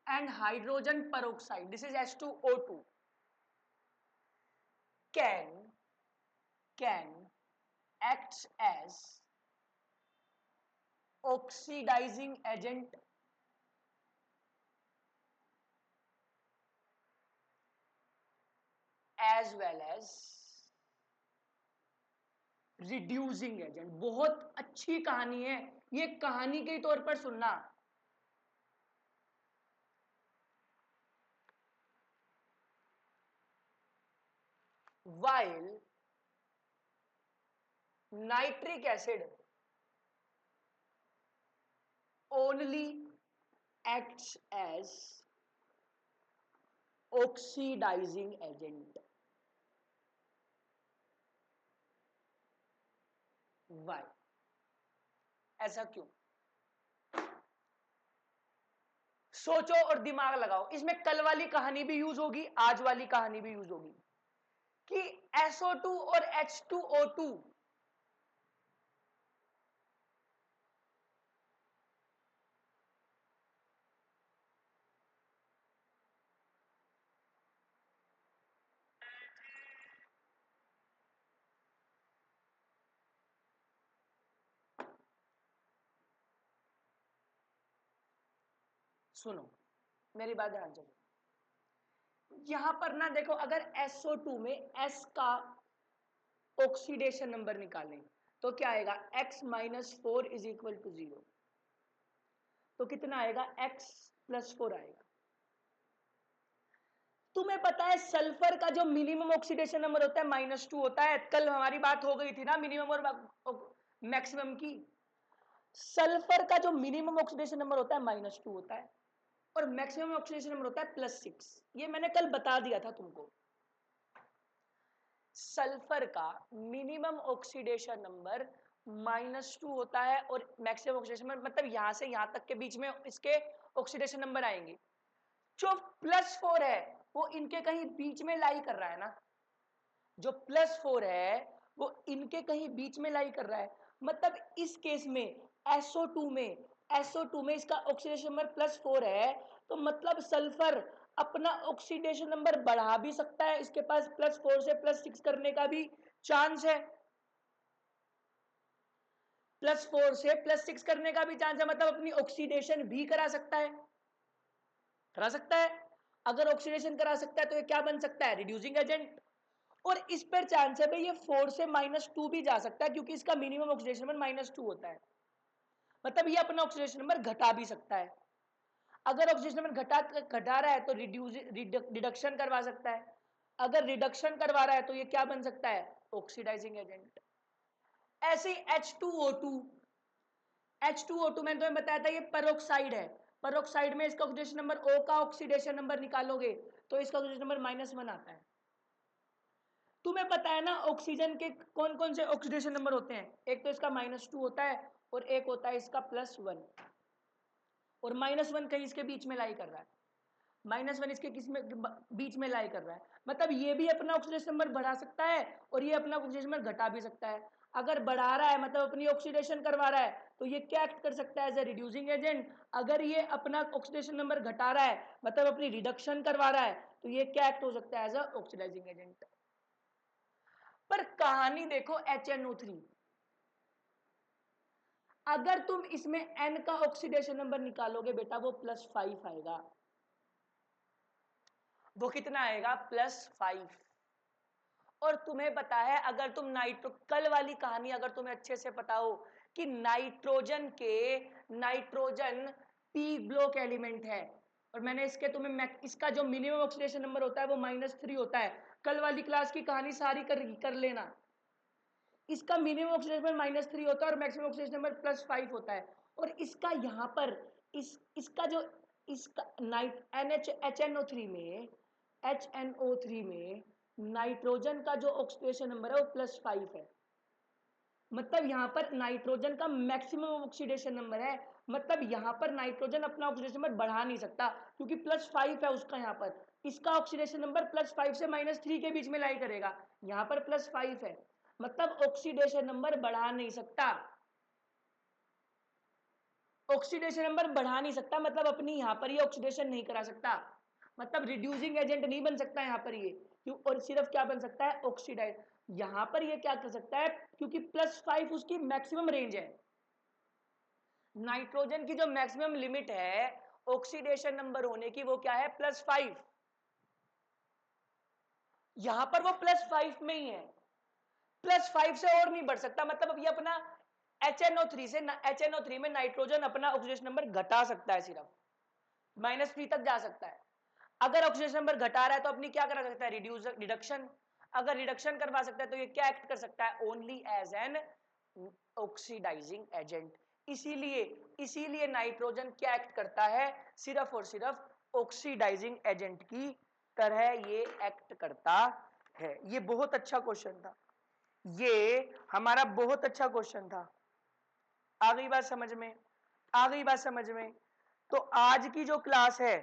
and hydrogen peroxide, this is H2O2, can acts as oxidizing agent as well as reducing agent। बहुत अच्छी कहानी है ये, कहानी के तौर पर सुनना। while nitric acid only acts as oxidizing agent, why, ऐसा क्यों, सोचो और दिमाग लगाओ। इसमें कल वाली कहानी भी यूज होगी, आज वाली कहानी भी यूज होगी कि SO2 और H2O2 सुनो मेरी बात ध्यान से, यहां पर ना देखो, अगर SO2 में S का ऑक्सीडेशन नंबर निकालें तो क्या आएगा, X-4 इज इक्वल टू 0, तो कितना आएगा, X+4 आएगा। तुम्हें पता है सल्फर का जो मिनिमम ऑक्सीडेशन नंबर होता है -2 होता है, कल हमारी बात हो गई थी ना मिनिमम और मैक्सिमम की। सल्फर का जो मिनिमम ऑक्सीडेशन नंबर होता है -2 होता है और मैक्सिमम ऑक्सीडेशन नंबर होता है +6, ये मैंने कल बता दिया था तुमको। सल्फर का मिनिमम ऑक्सीडेशन नंबर -2 होता है और मैक्सिमम ऑक्सीडेशन नंबर, मतलब यहां से यहां तक के बीच में इसके ऑक्सीडेशन नंबर आएंगे। जो +4 है वो इनके कहीं बीच में लाई कर रहा है ना, जो +4 है वो इनके कहीं बीच में लाई कर रहा है, मतलब इस केस में SO2 में इसका ऑक्सीडेशन नंबर +4 है, तो मतलब सल्फर अपना ऑक्सीडेशन नंबर बढ़ा भी सकता है, इसके पास +4 से +6 करने का भी चांस है, +4 से +6 करने का भी चांस है, मतलब अपनी ऑक्सीडेशन भी करा सकता है, करा सकता है। अगर ऑक्सीडेशन करा सकता है तो ये क्या बन सकता है, रिड्यूसिंग एजेंट। और इस पर चांस है भाई ये 4 से -2 भी जा सकता है, क्योंकि इसका मिनिमम ऑक्सीडेशन नंबर -2 होता है, मतलब ये अपना ऑक्सीडेशन नंबर घटा भी सकता है। अगर ऑक्सीडेशन नंबर घटा रहा है तो रिडक्शन करवा सकता है, अगर रिडक्शन करवा रहा है तो ये क्या बन सकता है, ऑक्सीडाइजिंग एजेंट। ऐसे H2O2 मैंने तुम्हें बताया था ये पेरोक्साइड है, पेरोक्साइड में इसका ऑक्सीडेशन नंबर O का ऑक्सीडेशन नंबर निकालोगे तो इसका ऑक्सीडेशन नंबर -1 आता है। तुम्हें पता है ना ऑक्सीजन के कौन कौन से ऑक्सीडेशन नंबर होते हैं, एक तो इसका -2 होता है और एक होता है इसका +1, और -1 कहीं इसके बीच में लाई कर रहा है, -1 इसके किस में बीच में लाई कर रहा है, मतलब ये भी अपना ऑक्सीडेशन नंबर बढ़ा सकता है और ये अपना ऑक्सीडेशन नंबर घटा भी सकता है। अगर बढ़ा रहा है मतलब अपनी ऑक्सीडेशन करवा रहा है तो ये क्या एक्ट कर सकता है, एज ए रिड्यूसिंग एजेंट। अगर ये अपना ऑक्सीडेशन नंबर घटा रहा है मतलब अपनी रिडक्शन करवा रहा है तो ये क्या एक्ट हो सकता है, एज ए ऑक्सीडाइजिंग एजेंट। पर कहानी देखो HNO3, अगर तुम इसमें N का ऑक्सीडेशन नंबर निकालोगे बेटा वो +5 आएगा, वो कितना आएगा, +5। और तुम्हें पता है, अगर तुम कल वाली कहानी अगर तुम्हें अच्छे से पता हो कि नाइट्रोजन पी ब्लॉक एलिमेंट है, और मैंने इसका जो मिनिमम ऑक्सीडेशन नंबर होता है वो -3 होता है। कल वाली क्लास की कहानी सारी कर लेना। इसका मिनिमम ऑक्सीडेशन नंबर -3 होता है और मैक्सिमम ऑक्सीडेशन नंबर +5 होता है। और इसका यहाँ पर इसका HNO3 में नाइट्रोजन का जो ऑक्सीडेशन नंबर है वो +5 है। मतलब यहाँ पर नाइट्रोजन का मैक्सिमम ऑक्सीडेशन नंबर है, मतलब यहाँ पर नाइट्रोजन अपना ऑक्सीडेशन नंबर बढ़ा नहीं सकता क्योंकि +5 है उसका। यहाँ पर इसका ऑक्सीडेशन नंबर +5 से -3 के बीच में लाई करेगा, यहाँ पर +5 है, मतलब ऑक्सीडेशन नंबर बढ़ा नहीं सकता। ऑक्सीडेशन नंबर बढ़ा नहीं सकता मतलब अपनी यहाँ पर ये ऑक्सीडेशन नहीं करा सकता, मतलब रिड्यूसिंग एजेंट नहीं बन सकता यहाँ पर ये क्यों, और सिर्फ क्या बन सकता है, ऑक्सीडाइज। यहाँ पर ये क्या कर सकता है, क्योंकि +5 उसकी मैक्सिमम रेंज है। नाइट्रोजन की जो मैक्सिमम लिमिट है ऑक्सीडेशन नंबर होने की वो क्या है, +5। यहां पर वो +5 में ही है, +5 से और नहीं बढ़ सकता। मतलब अब ये अपना HNO3 में नाइट्रोजन अपना ऑक्सीडेशन नंबर घटा सकता है, सिर्फ -3 तक जा सकता है। अगर ऑक्सीडेशन नंबर घटा रहा है तो अपनी क्या करा सकता है, रिडक्शन। अगर रिडक्शन करवा सकता है तो ये क्या एक्ट कर सकता है, only as an oxidising agent. इसीलिए नाइट्रोजन क्या एक्ट करता है, सिर्फ और सिर्फ ऑक्सीडाइजिंग एजेंट की तरह ये एक्ट करता है। ये बहुत अच्छा क्वेश्चन था, ये हमारा बहुत अच्छा क्वेश्चन था। आ गई बात समझ में, आ गई बात समझ में। तो आज की जो क्लास है,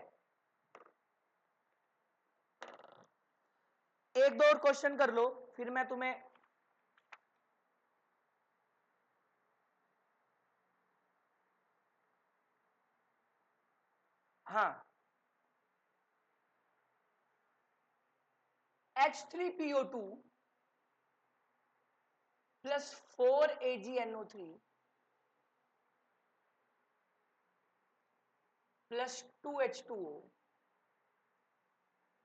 एक दो और क्वेश्चन कर लो फिर मैं तुम्हें हाँ, H3PO2 plus 4AgNO3 plus 2H2O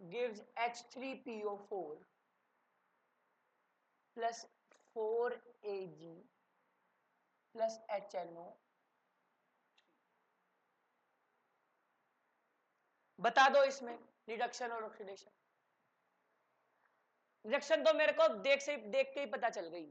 gives H3PO4 plus 4Ag plus HNO। बता दो इसमें रिडक्शन और ऑक्सीडेशन। रिडक्शन तो मेरे को देख के ही पता चल गई।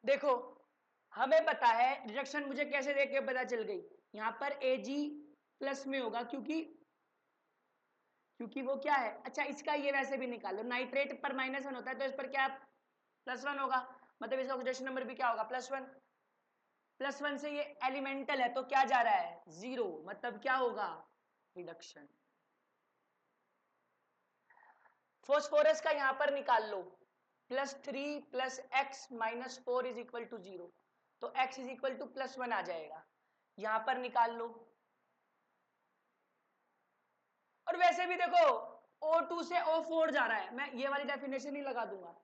देखो हमें पता है रिडक्शन, मुझे कैसे देख के पता चल गई, यहाँ पर Ag प्लस में होगा क्योंकि वो क्या है, अच्छा इसका ये वैसे भी निकालो, नाइट्रेट पर -1 होता है तो इस पर क्या +1 होगा, मतलब इसका ऑक्सीडेशन नंबर भी क्या होगा, +1। +1 से ये एलिमेंटल है तो क्या जा रहा है, 0, मतलब क्या होगा, रिडक्शन। फॉस्फोरस का यहां पर निकाल लो, +3 + x - 4 = 0, तो x = +1 आ जाएगा, यहां पर निकाल लो। और वैसे भी देखो O2 से O4 जा रहा है, मैं ये वाली डेफिनेशन ही लगा दूंगा,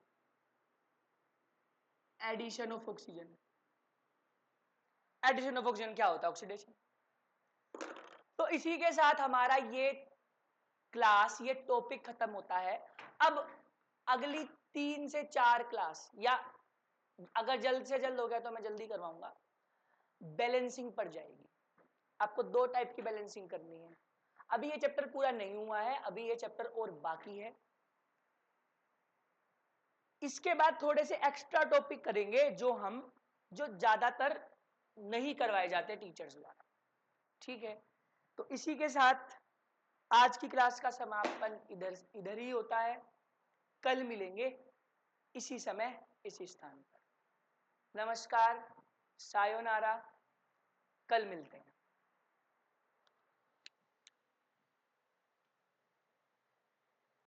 addition of oxygen. Addition of oxygen क्या होता है, ऑक्सीडेशन। तो इसी के साथ हमारा ये क्लास, ये टॉपिक खत्म होता है। अब अगली 3 से 4 क्लास, या अगर जल्द से जल्द हो गया तो मैं जल्दी करवाऊंगा, बैलेंसिंग पर जाएगी। आपको 2 टाइप की बैलेंसिंग करनी है। अभी ये चैप्टर पूरा नहीं हुआ है, अभी ये चैप्टर और बाकी है। इसके बाद थोड़े से एक्स्ट्रा टॉपिक करेंगे जो ज्यादातर नहीं करवाए जाते टीचर्स द्वारा, ठीक है। तो इसी के साथ आज की क्लास का समापन इधर ही होता है। कल मिलेंगे इसी समय इसी स्थान पर। नमस्कार, सायोनारा, कल मिलते हैं।